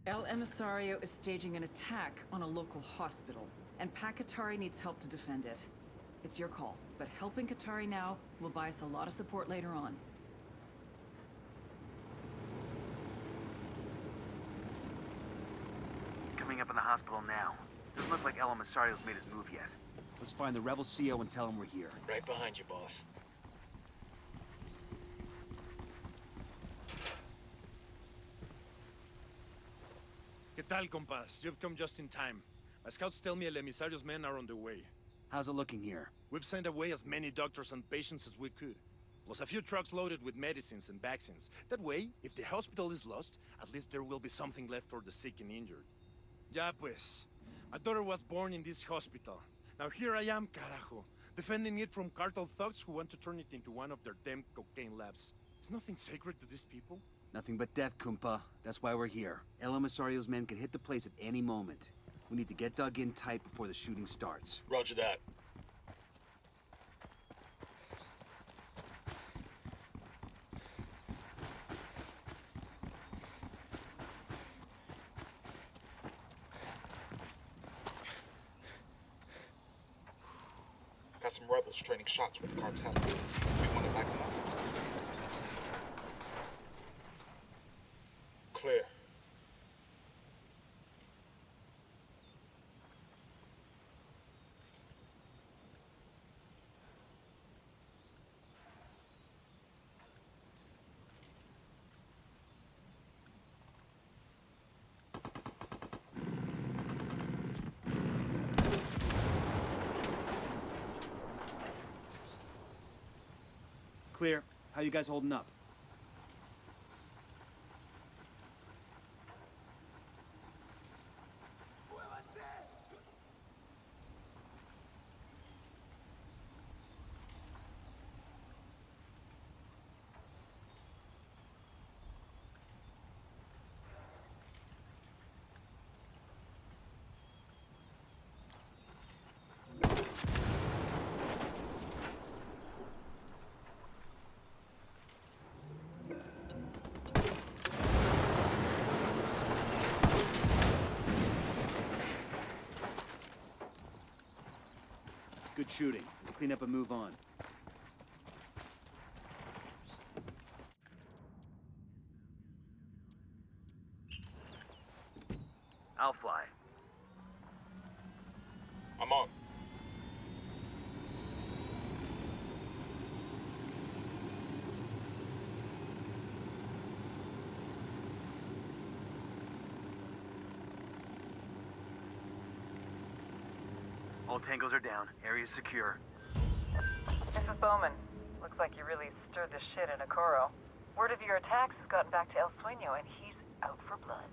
El Emisario is staging an attack on a local hospital, and Pakatari needs help to defend it. It's your call, but helping Katari now will buy us a lot of support later on. Coming up in the hospital now. Doesn't look like El Emisario's made his move yet. Let's find the rebel CO and tell him we're here. Right behind you, boss. ¿Qué tal, compas? You've come just in time. My scouts tell me El Emisario's men are on the way. How's it looking here? We've sent away as many doctors and patients as we could. Plus a few trucks loaded with medicines and vaccines. That way, if the hospital is lost, at least there will be something left for the sick and injured. Ya pues. My daughter was born in this hospital. Now here I am, carajo. Defending it from cartel thugs who want to turn it into one of their damn cocaine labs. Is nothing sacred to these people? Nothing but death, Kumpa. That's why we're here. El Emisario's men can hit the place at any moment. We need to get dug in tight before the shooting starts. Roger that. Got some rebels trading shots with the cartel. We want to back them up. Clear. Clear. How you guys holding up? Good shooting. Let's clean up and move on. I'll fly. I'm on. All tangos are down. Area's secure. Mrs. Bowman, looks like you really stirred the shit in Okoro. Word of your attacks has gotten back to El Sueño, and he's out for blood.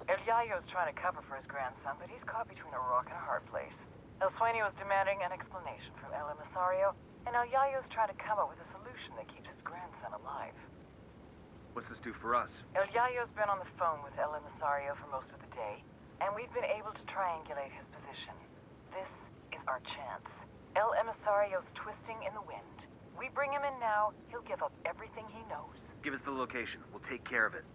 El Yayo's trying to cover for his grandson, but he's caught between a rock and a hard place. El Sueño is demanding an explanation from El Emisario, and El Yayo's trying to come up with a solution that keeps his grandson alive. What's this do for us? El Yayo's been on the phone with El Emisario for most of the day, and we've been able to triangulate his position. This is our chance. El Emisario's twisting in the wind. We bring him in now, he'll give up everything he knows. Give us the location. We'll take care of it.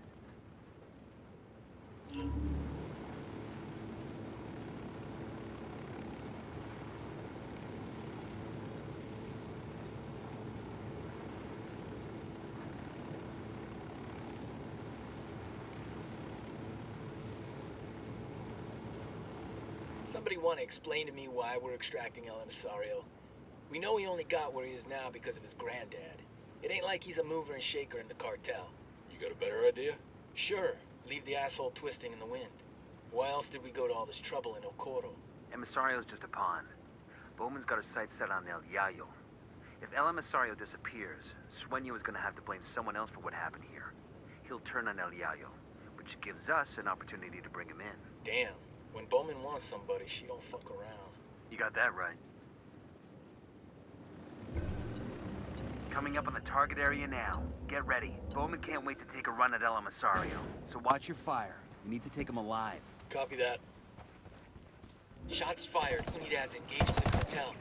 Somebody want to explain to me why we're extracting El Emisario? We know he only got where he is now because of his granddad. It ain't like he's a mover and shaker in the cartel. You got a better idea? Sure, leave the asshole twisting in the wind. Why else did we go to all this trouble in Okoro? Emisario's just a pawn. Bowman's got his sights set on El Yayo. If El Emisario disappears, Sueño is gonna have to blame someone else for what happened here. He'll turn on El Yayo, which gives us an opportunity to bring him in. Damn, when Bowman wants somebody, she don't fuck around. You got that right. Coming up on the target area now. Get ready. Bowman can't wait to take a run at El Emisario. So watch your fire. We need to take him alive. Copy that. Shots fired. Unidad's engaged with the cartel.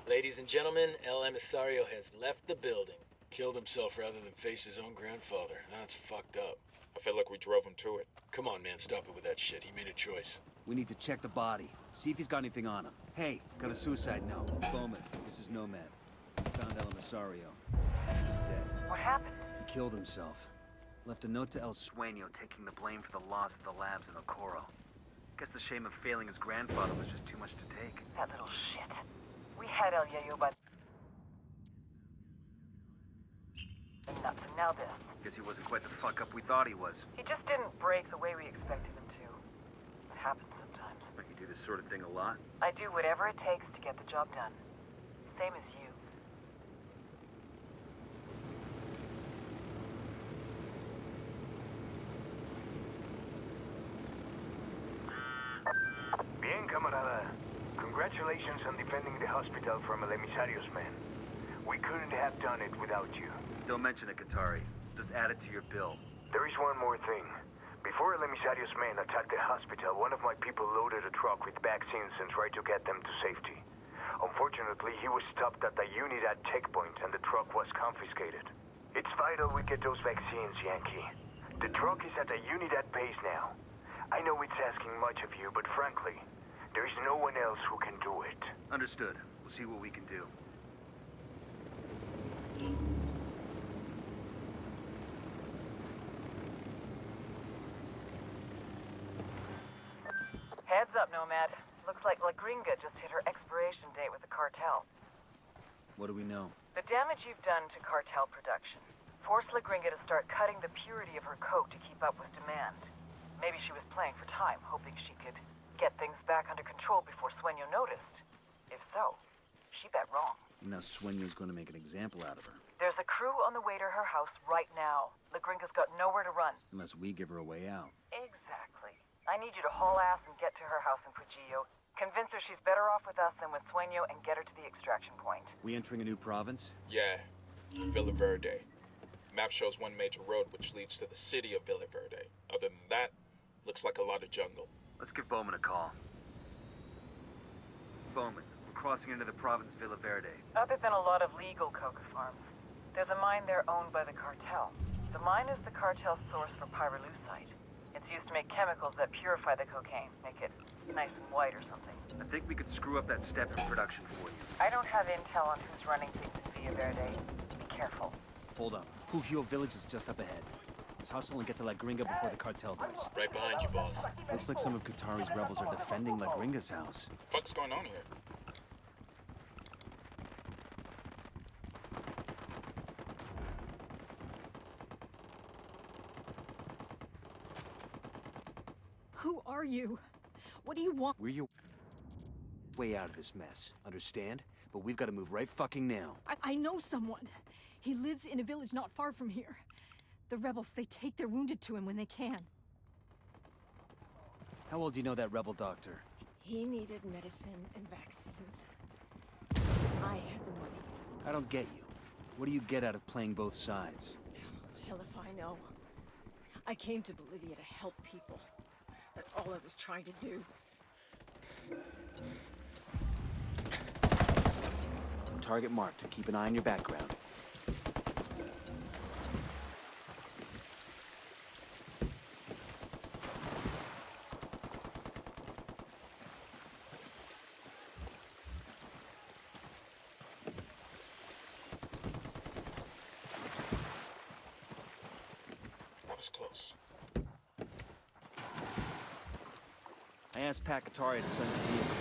Ladies and gentlemen, El Emisario has left the building. Killed himself rather than face his own grandfather. That's fucked up. I feel like we drove him to it. Come on, man, stop it with that shit. He made a choice. We need to check the body. See if he's got anything on him. Hey, got a suicide note. Bowman, this is Nomad. Found El Emisario. He's dead. What happened? He killed himself. Left a note to El Sueño taking the blame for the loss of the labs in Okoro. Guess the shame of failing his grandfather was just too much to take. That little shit. We had El Yayo by nuts, and now this. Guess he wasn't quite the fuck up we thought he was. He just didn't break the way we expected him to. It happens sometimes. But you do this sort of thing a lot? I do whatever it takes to get the job done. Same as you. Bien, camarada. Congratulations on defending the hospital from El Emisario's men. We couldn't have done it without you. Don't mention it, Qatari. Just add it to your bill. There is one more thing. Before El Emisario's men attacked the hospital, one of my people loaded a truck with vaccines and tried to get them to safety. Unfortunately, he was stopped at the Unidad checkpoint and the truck was confiscated. It's vital we get those vaccines, Yankee. The truck is at the Unidad base now. I know it's asking much of you, but frankly, there is no one else who can do it. Understood. We'll see what we can do. Heads up, Nomad. Looks like La Gringa just hit her expiration date with the cartel. What do we know? The damage you've done to cartel production forced La Gringa to start cutting the purity of her coke to keep up with demand. Maybe she was playing for time, hoping she could get things back under control before Sueño noticed. If so, she bet wrong. Now Sueño's gonna make an example out of her. There's a crew on the way to her house right now. La Gringa's got nowhere to run. Unless we give her a way out. Exactly. I need you to haul ass and get to her house in Pujillo. Convince her she's better off with us than with Sueño and get her to the extraction point. We entering a new province? Yeah. Villa Verde. Map shows one major road which leads to the city of Villa Verde. Other than that, looks like a lot of jungle. Let's give Bowman a call. Bowman, we're crossing into the province Villa Verde. Other than a lot of legal coca farms, there's a mine there owned by the cartel. The mine is the cartel's source for pyrolusite. It's used to make chemicals that purify the cocaine, make it nice and white or something. I think we could screw up that step in production for you. I don't have intel on who's running things in Villa Verde. Be careful. Hold up. Pujillo village is just up ahead. Let's hustle and get to La Gringa before the cartel does. Right behind you, boss. Looks like some of Qatari's rebels are defending La Gringa's house. Fuck's going on here? Who are you? What do you want? We're your way out of this mess, understand? But we've got to move right fucking now. I know someone. He lives in a village not far from here. The rebels, they take their wounded to him when they can. How well do you know that rebel doctor? He needed medicine and vaccines. I had the money. I don't get you. What do you get out of playing both sides? Hell if I know. I came to Bolivia to help people. That's all I was trying to do. Target marked. Keep an eye on your background. That was close. I asked Pat Katari to send some vehicle.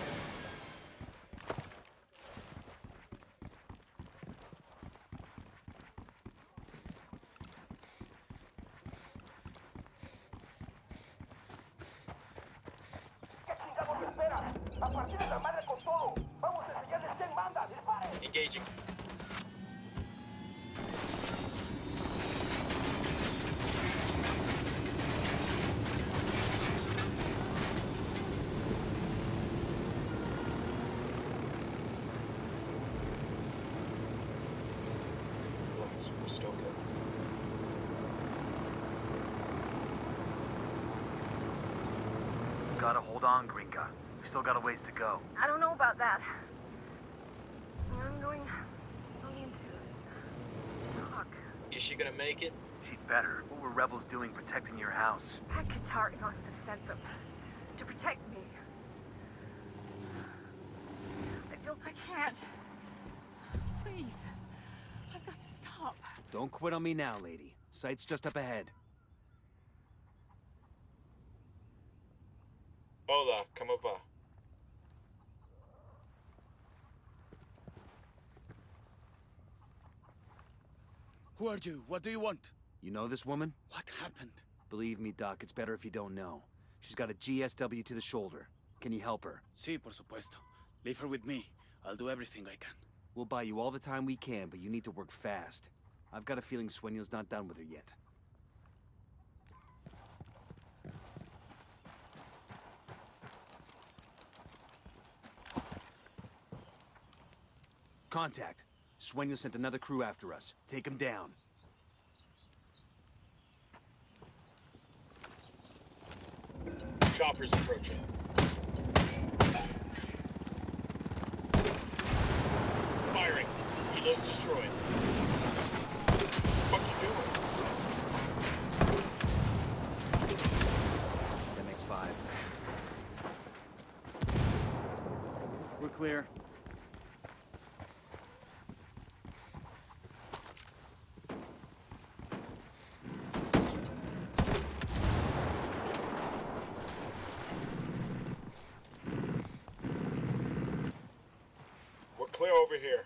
Engaging. We're still good. Gotta hold on, Gringa. We still got a ways to go. I don't know about that. I'm going into talk. Is she gonna make it? She'd better. What were rebels doing protecting your house? Pat Katari must have sent them to protect me. I can't. Please. I've got to stop. Don't quit on me now, lady. Sight's just up ahead. Hola, ¿cómo va? Who are you? What do you want? You know this woman? What happened? Believe me, Doc, it's better if you don't know. She's got a GSW to the shoulder. Can you help her? Sí, por supuesto. Leave her with me. I'll do everything I can. We'll buy you all the time we can, but you need to work fast. I've got a feeling Sueño's not done with her yet. Contact. Sueño sent another crew after us. Take him down. Chopper's approaching. Firing. Helo's destroyed. What the fuck you doing? That makes 5. We're clear. We're clear over here.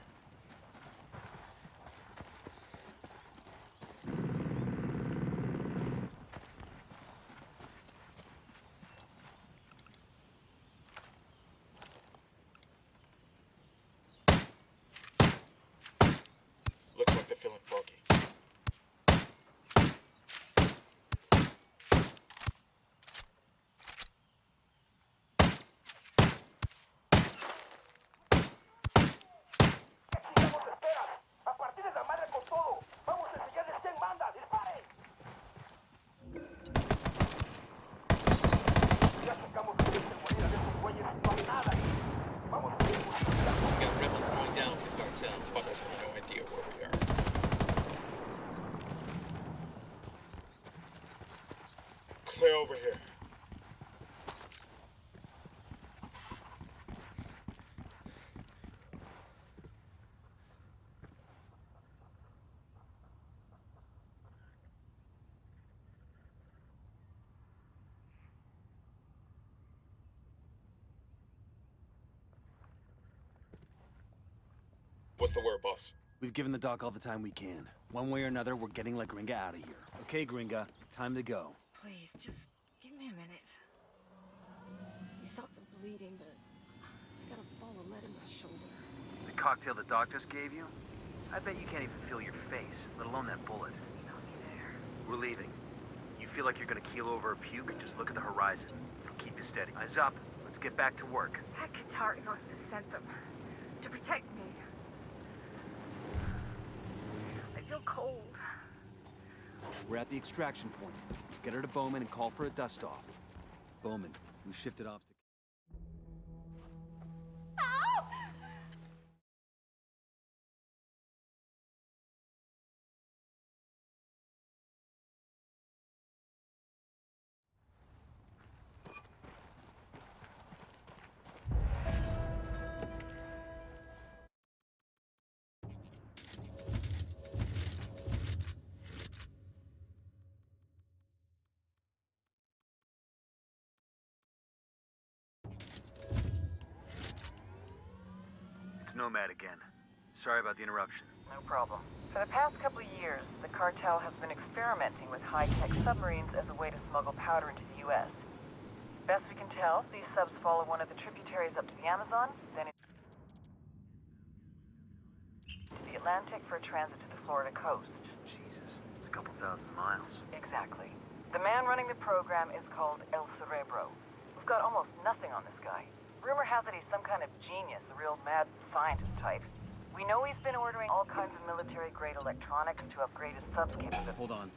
Looks like they're feeling foggy. We got rebels going down with the cartel. Fuckers have no idea where we are. Clear over here. What's the word, boss? We've given the doc all the time we can. One way or another, we're getting La Gringa out of here. Okay, Gringa, time to go. Please, just give me a minute. You stopped the bleeding, but I got a ball of lead in my shoulder. The cocktail the doc just gave you? I bet you can't even feel your face, let alone that bullet. Not me there. We're leaving. You feel like you're gonna keel over or puke? Just look at the horizon. It'll keep you steady. Eyes up. Let's get back to work. Pat Katari must have sent them to protect me. I feel cold. We're at the extraction point. Let's get her to Bowman and call for a dust-off. Bowman, we've shifted off to... Nomad again. Sorry about the interruption. No problem. For the past couple of years, the cartel has been experimenting with high-tech submarines as a way to smuggle powder into the U.S. Best we can tell, these subs follow one of the tributaries up to the Amazon, then into the Atlantic for a transit to the Florida coast. Jesus, it's a couple thousand miles. Exactly. The man running the program is called El Cerebro. We've got almost nothing on this guy. Rumor has it he's some kind of genius, a real mad scientist type. We know he's been ordering all kinds of military-grade electronics to upgrade his subs capability. Hold on.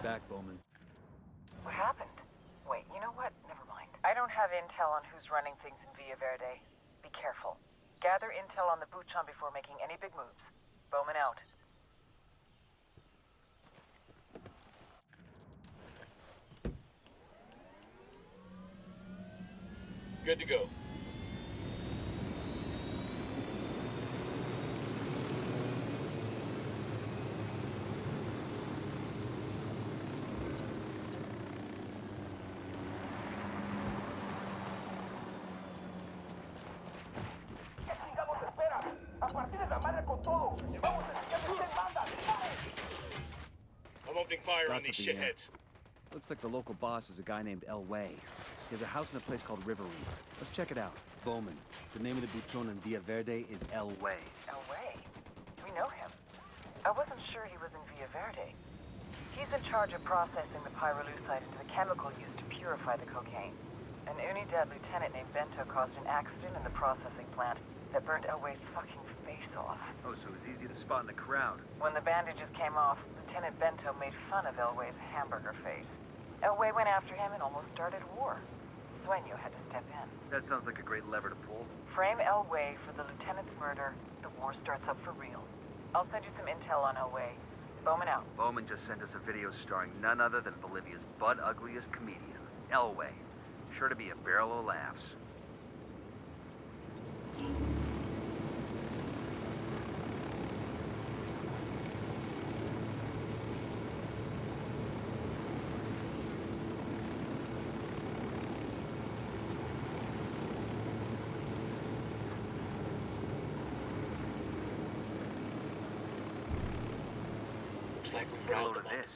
Back, Bowman. What happened? Wait, you know what? Never mind. I don't have intel on who's running things in Villa Verde. Be careful. Gather intel on the Buchan before making any big moves. Bowman out. Good to go. I'm opening fire on these shitheads. Looks like the local boss is a guy named El Way. He has a house in a place called Riverine. Let's check it out. Bowman. The name of the buchon in Villa Verde is El Way. El Way? We know him. I wasn't sure he was in Villa Verde. He's in charge of processing the pyrolusite into the chemical used to purify the cocaine. An Unidad lieutenant named Bento caused an accident in the processing plant that burned El Way's fucking face off. Oh, so it's easy to spot in the crowd. When the bandages came off, Lieutenant Bento made fun of El Way's hamburger face. El Way went after him and almost started a war. Sueño had to step in. That sounds like a great lever to pull. Frame El Way for the lieutenant's murder, the war starts up for real. I'll send you some intel on El Way. Bowman out. Bowman just sent us a video starring none other than Bolivia's butt-ugliest comedian, El Way. Sure to be a barrel of laughs. Like hello to this.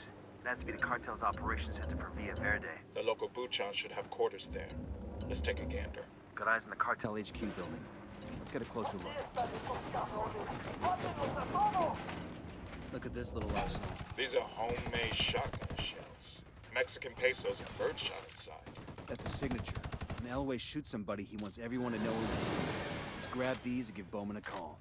That's to be the cartel's operations center for Villa Verde. The local Buchan should have quarters there. Let's take a gander. Got eyes on the cartel HQ building. Let's get a closer look. Look at this little arsenal. These are homemade shotgun shells. Mexican pesos and birdshot inside. That's a signature. When Elway shoots somebody, he wants everyone to know who it's him. Let's grab these and give Bowman a call.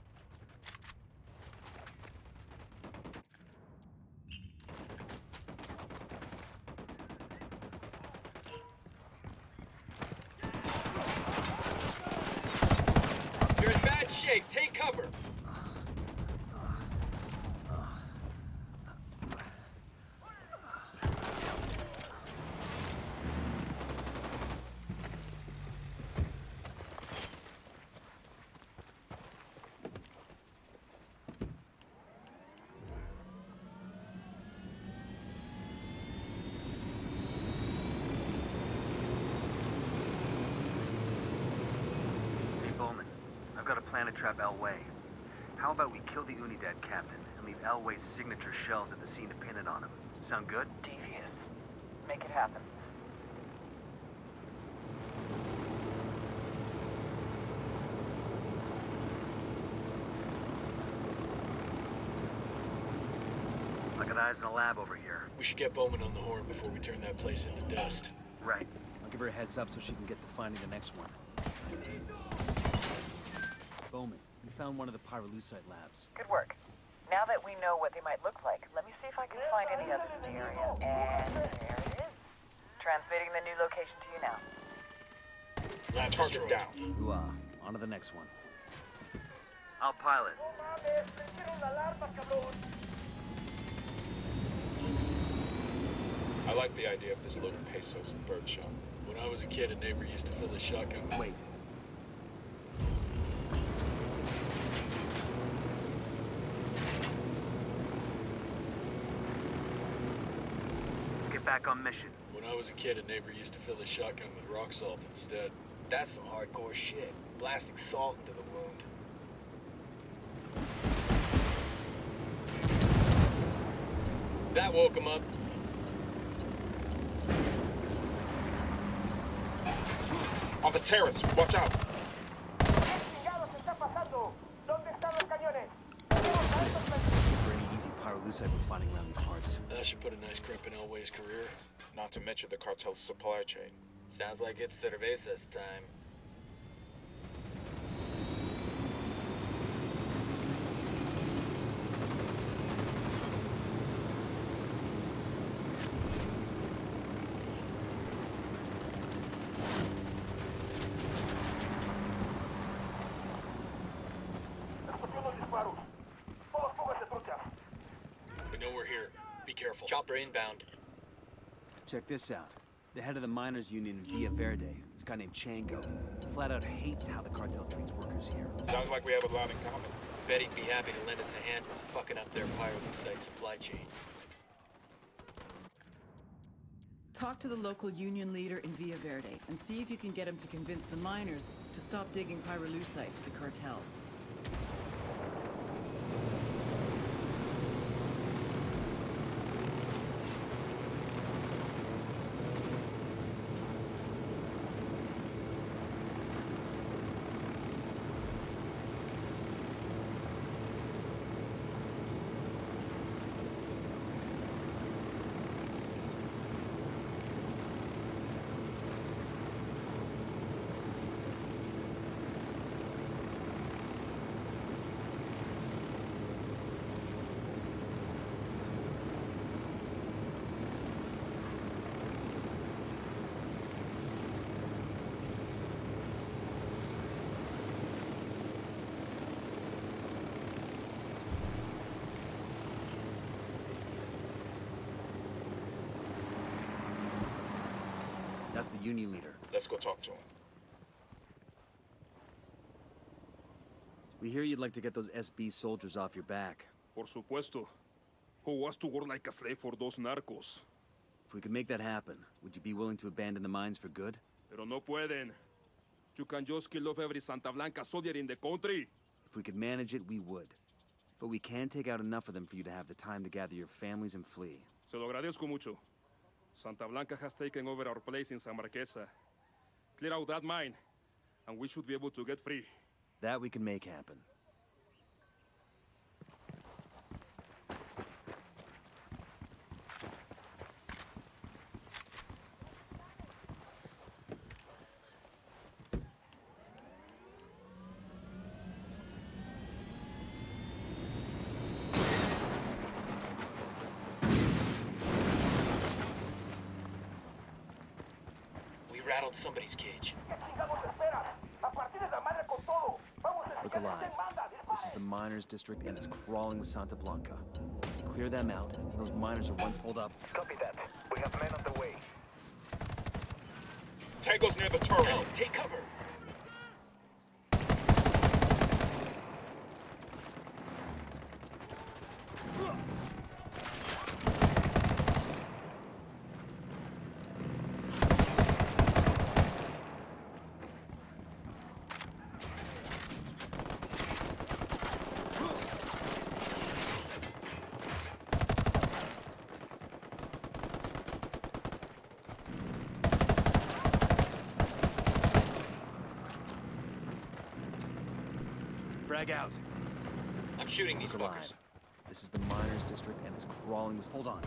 You're in bad shape. Take cover. I've got a plan to trap Elway. How about we kill the Unidad captain and leave Elway's signature shells at the scene to pin it on him? Sound good? Devious. Make it happen. I got eyes in a lab over here. We should get Bowman on the horn before we turn that place into dust. Right. I'll give her a heads up so she can get to finding the next one. Bowman, we found one of the pyrolusite labs. Good work. Now that we know what they might look like, let me see if I can find any others in the area. And there it is. Transmitting the new location to you now. Lab target down. Hooah. On to the next one. I'll pilot. I like the idea of this loading pesos and birdshot. When I was a kid, a neighbor used to fill his shotgun. Wait. Get back on mission. When I was a kid, a neighbor used to fill his shotgun with rock salt instead. That's some hardcore shit. Blasting salt into the wound. That woke him up. On the terrace, watch out. For any easy pyrolusite we're finding around these parts. That should put a nice crimp in Elway's career. Not to mention the cartel's supply chain. Sounds like it's cervezas time. We know we're here. Be careful. Chopper inbound. Check this out. The head of the miners' union in Villa Verde, this guy named Chango, flat out hates how the cartel treats workers here. Sounds like we have a lot in common. Bet he'd be happy to lend us a hand with fucking up their pyrolusite supply chain. Talk to the local union leader in Villa Verde and see if you can get him to convince the miners to stop digging pyrolusite for the cartel. That's the union leader. Let's go talk to him. We hear you'd like to get those SB soldiers off your back. Por supuesto. Who wants to work like a slave for those narcos? If we could make that happen, would you be willing to abandon the mines for good? Pero no pueden. You can just kill off every Santa Blanca soldier in the country. If we could manage it, we would. But we can take out enough of them for you to have the time to gather your families and flee. Se lo agradezco mucho. Santa Blanca has taken over our place in San Marquesa. Clear out that mine, and we should be able to get free. That we can make happen. Rattled somebody's cage. Look alive. This is the miners' district, and it's crawling with Santa Blanca. Clear them out, and those miners are once hold up. Copy that. We have men on the way. Tango's near the turret. No, take cover. Frag out. I'm shooting these Look fuckers. alive. This is the miners' district, and it's crawling with... Hold on.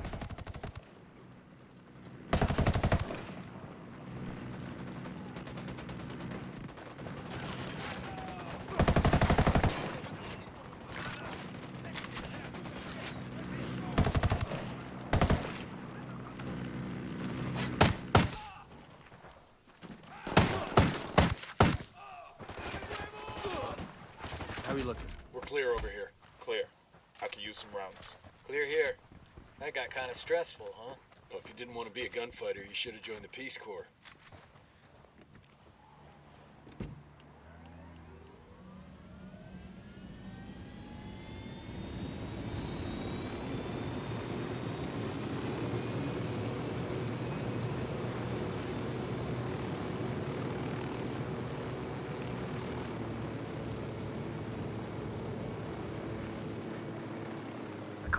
How are we looking? We're clear over here. Clear. I could use some rounds. Clear here. That got kind of stressful, huh? Well, if you didn't want to be a gunfighter, you should have joined the Peace Corps.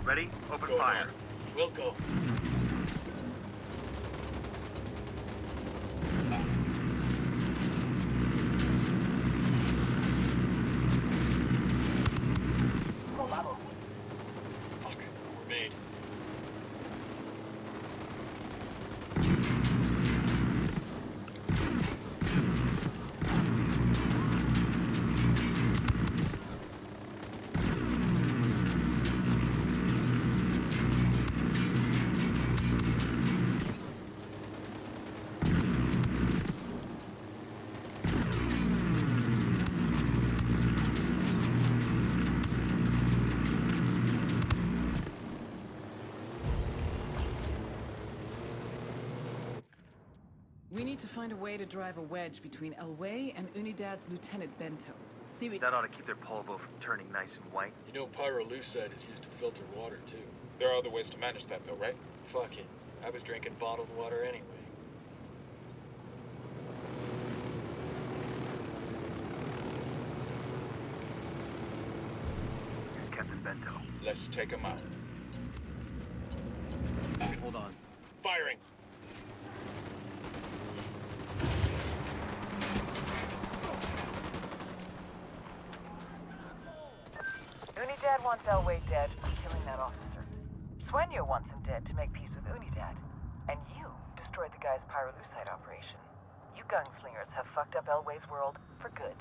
Ready? Open Go fire. on. We'll go. Fuck, we're made. We need to find a way to drive a wedge between El Way and Unidad's Lieutenant Bento. See, That ought to keep their polvo from turning nice and white. You know pyrolusite is used to filter water, too. There are other ways to manage that, though, right? Fuck it. I was drinking bottled water anyway. Here's Captain Bento. Let's take him out. Hold on. Firing! Unidad wants Elway dead for killing that officer. Sueño wants him dead to make peace with Unidad. And you destroyed the guy's pyrolusite operation. You gunslingers have fucked up Elway's world for good.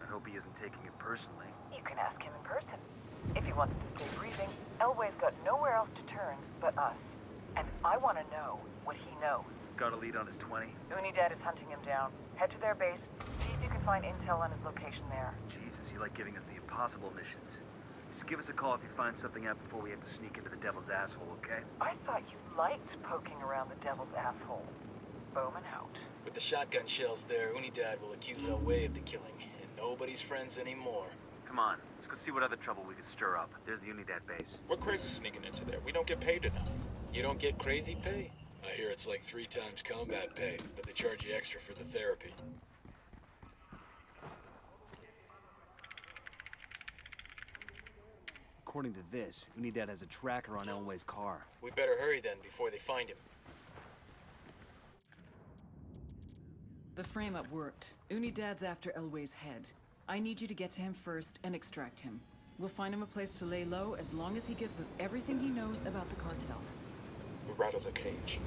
I hope he isn't taking it personally. You can ask him in person. If he wants to stay breathing, Elway's got nowhere else to turn but us. And I want to know what he knows. Got a lead on his 20. Unidad is hunting him down. Head to their base, see if you can find intel on his location there. Jesus, you like giving us the impossible missions. Just give us a call if you find something out before we have to sneak into the devil's asshole, okay? I thought you liked poking around the devil's asshole. Bowman out. With the shotgun shells there, Unidad will accuse El Way of the killing, and nobody's friends anymore. Come on, let's go see what other trouble we could stir up. There's the Unidad base. What crazy sneaking into there? We don't get paid enough. You don't get crazy pay? I hear it's like 3 times combat pay, but they charge you extra for the therapy. According to this, Unidad has a tracker on Elway's car. We better hurry then, before they find him. the frame-up worked. Unidad's after Elway's head. I need you to get to him first and extract him. We'll find him a place to lay low as long as he gives us everything he knows about the cartel. We're out of the cage.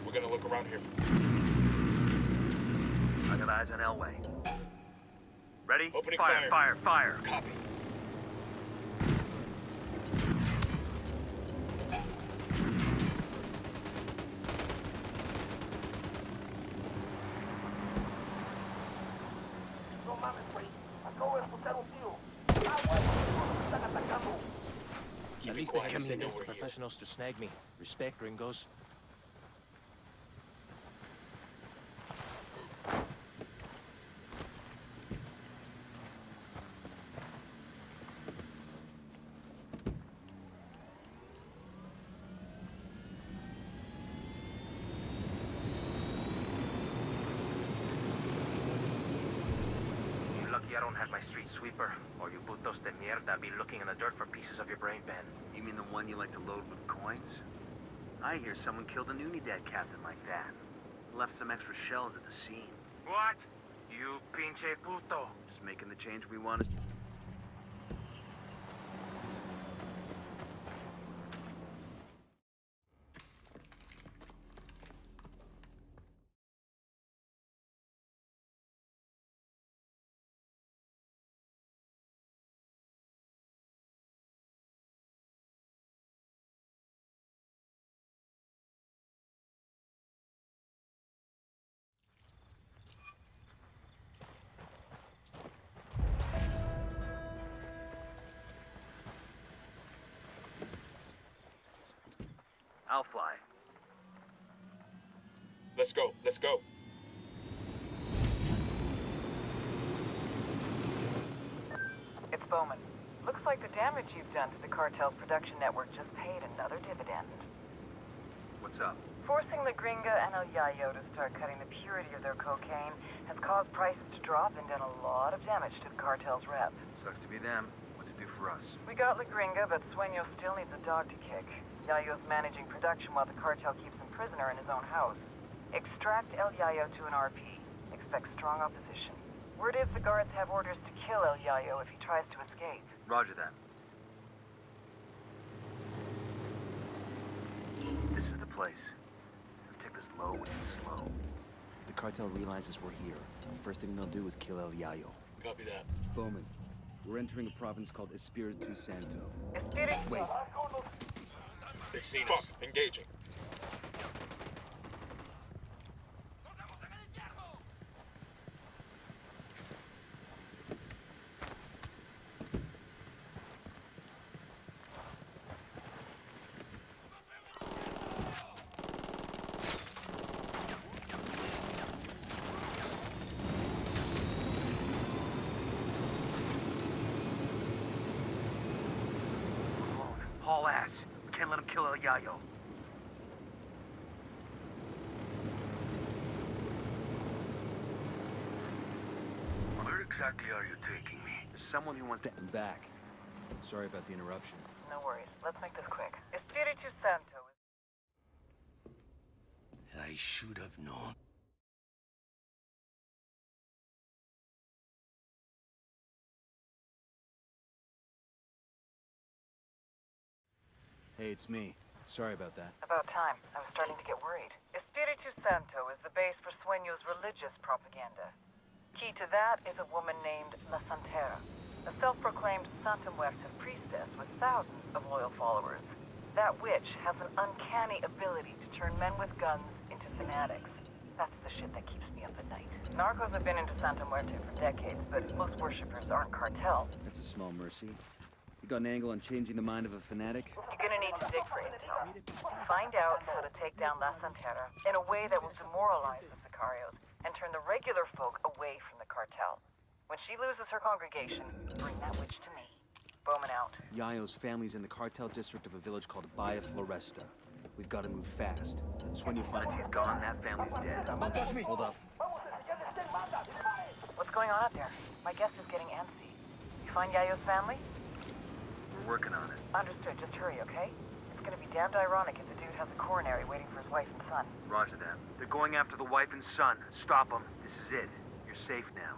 We're gonna look around here. I got eyes on Elway. Ready? Opening fire, fire, fire. Copy. No mames, güey. Acabo de escuchar un tiro. Ah, güey, nos están atacando. At least they came in as professionals to snag me. Respect, gringos. I don't have my street sweeper, or you putos de mierda be looking in the dirt for pieces of your brain, Ben. You mean the one you like to load with coins? I hear someone killed an Unidad captain like that. Left some extra shells at the scene. What? You pinche puto. Just making the change we wanted. I'll fly. Let's go. Let's go. It's Bowman. Looks like the damage you've done to the cartel's production network just paid another dividend. What's up? Forcing the Gringa and El Yayo to start cutting the purity of their cocaine has caused prices to drop and done a lot of damage to the cartel's rep. Sucks to be them. What's it do for us? We got La Gringa, but Sueño still needs a dog to kick. Yayo's managing production while the cartel keeps him prisoner in his own house. Extract El Yayo to an RP. Expect strong opposition. Word is the guards have orders to kill El Yayo if he tries to escape. Roger that. This is the place. Let's take this low and slow. The cartel realizes we're here. The first thing they'll do is kill El Yayo. Copy that. Bowman, we're entering a province called Espiritu Santo. Wait. They've seen us. Engaging. Haul ass. We can't let him kill El Yayo. Where exactly are you taking me? There's someone who wants to... I'm back. Sorry about the interruption. No worries. Let's make this quick. Espiritu Santo is... I should have known. Hey, it's me. Sorry about that. About time. I was starting to get worried. Espiritu Santo is the base for Sueño's religious propaganda. Key to that is a woman named La Santera, a self-proclaimed Santa Muerte priestess with thousands of loyal followers. That witch has an uncanny ability to turn men with guns into fanatics. That's the shit that keeps me up at night. Narcos have been into Santa Muerte for decades, but most worshippers aren't cartel. That's a small mercy. You got an angle on changing the mind of a fanatic? You're gonna need to dig for intel. Find out how to take down La Santera in a way that will demoralize the Sicarios and turn the regular folk away from the cartel. When she loses her congregation, bring that witch to me. Bowman out. Yayo's family's in the cartel district of a village called Bahia Floresta. We've got to move fast. So when you find Once he's gone, that family's dead. Don't touch me! Hold up. What's going on up there? My guest is getting antsy. You find Yayo's family? We're working on it. Understood. Just hurry, okay? It's gonna be damned ironic if the dude has a coronary waiting for his wife and son. Roger that. They're going after the wife and son. Stop them. This is it. You're safe now.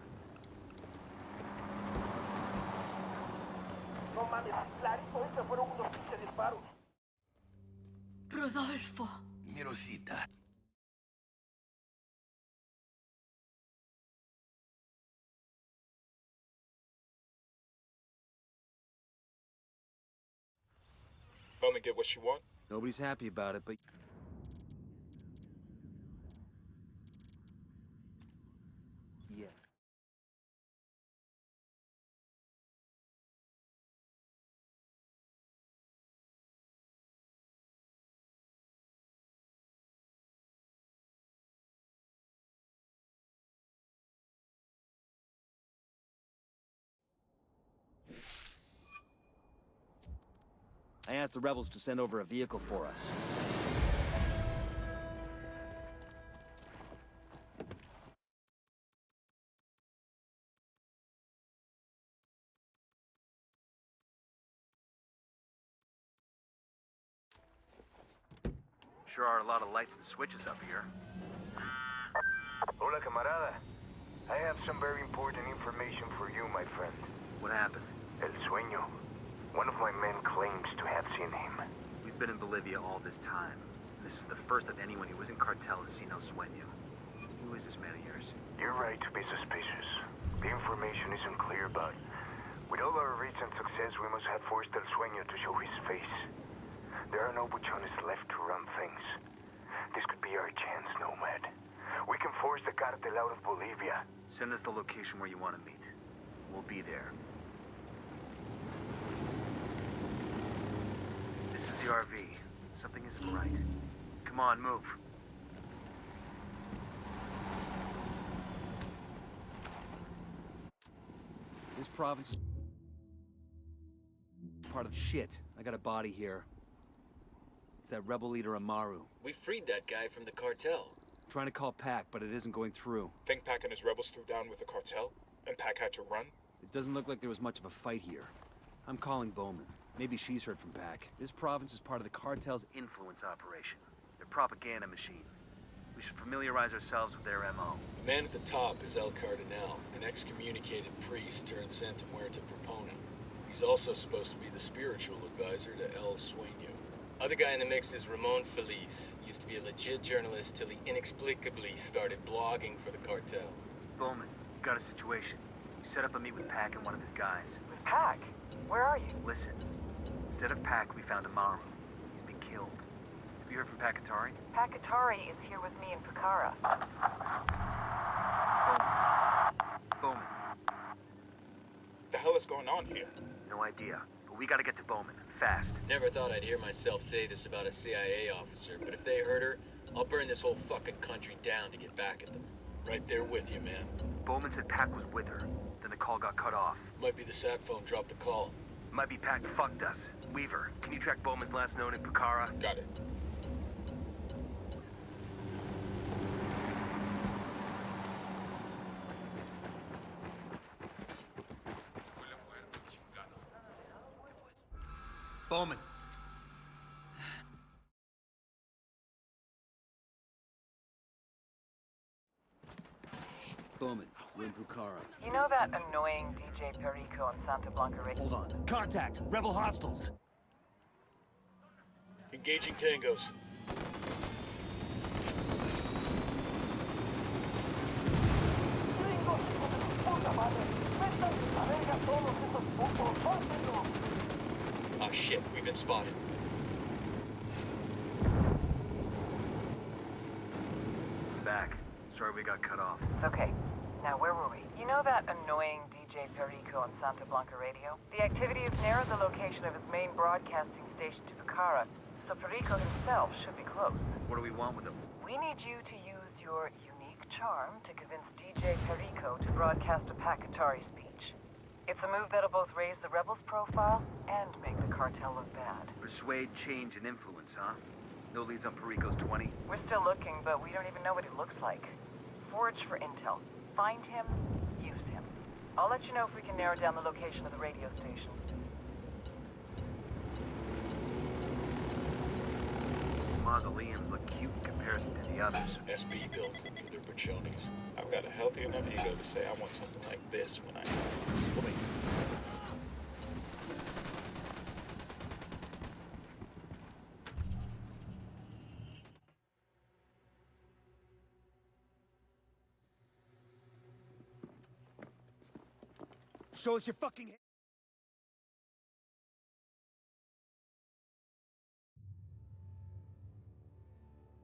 Rodolfo. Mi Rosita. Bowman get what she want? Nobody's happy about it, but... Yeah. I asked the rebels to send over a vehicle for us. Sure are a lot of lights and switches up here. Hola, camarada. I have some very important information for you, my friend. What happened? El Sueño. One of my men claims to have seen him. We've been in Bolivia all this time. This is the first of anyone who was in cartel has seen El Sueño. Who is this man of yours? You're right to be suspicious. The information isn't clear, but with all our recent success, we must have forced El Sueño to show his face. There are no buchones left to run things. This could be our chance, Nomad. We can force the cartel out of Bolivia. Send us the location where you want to meet. We'll be there. This is the RV. Something isn't right. Come on, move. This province... part of shit. I got a body here. It's that rebel leader Amaru. We freed that guy from the cartel. Trying to call Pac, but it isn't going through. Think Pac and his rebels threw down with the cartel? And Pac had to run? It doesn't look like there was much of a fight here. I'm calling Bowman. Maybe she's heard from Pac. This province is part of the cartel's Influence operation. Their propaganda machine. We should familiarize ourselves with their MO. The man at the top is El Cardinal, an excommunicated priest turned Santa Muerta proponent. He's also supposed to be the spiritual advisor to El Sueño. Other guy in the mix is Ramon Feliz. Used to be a legit journalist till he inexplicably started blogging for the cartel. Bowman, you got a situation. You set up a meet with Pac and one of his guys. With Pac? Where are you? Listen. Instead of Pac, we found Amaru. He's been killed. Have you heard from Pacatari? Pacatari is here with me in Pucara. Bowman. The hell is going on here? No idea. But we gotta get to Bowman. Fast. Never thought I'd hear myself say this about a CIA officer, but if they hurt her, I'll burn this whole fucking country down to get back at them. Right there with you, man. Bowman said Pac was with her. Then the call got cut off. Might be the sat phone dropped the call. Might be Pac fucked us. Weaver, can you track Bowman's last known in Pucara? Got it. Bowman. Bowman, we're in Pucara. You know that annoying DJ Perico on Santa Blanca Radio? Hold on. Contact! Rebel hostiles! Engaging tangos. Ah, shit, we've been spotted. Back. Sorry we got cut off. It's okay. Now, where were we? You know that annoying DJ Perico on Santa Blanca Radio? The activity has narrowed the location of his main broadcasting station to Pucara, so Perico himself should be close. What do we want with him? We need you to use your unique charm to convince DJ Perico to broadcast a Pacatari speech. It's a move that'll both raise the rebels' profile and make the cartel look bad. Persuade, change, and influence, huh? No leads on Perico's 20? We're still looking, but we don't even know what he looks like. Forage for intel. Find him, use him. I'll let you know if we can narrow down the location of the radio station. Mausoleums look cute in comparison to the others. SB builds them for their buchones. I've got a healthy enough ego to say I want something like this when I... Wait. Show us your fucking...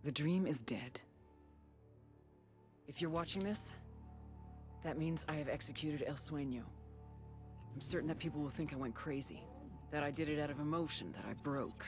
The dream is dead. If you're watching this, that means I have executed El Sueño. I'm certain that people will think I went crazy, that I did it out of emotion, that I broke.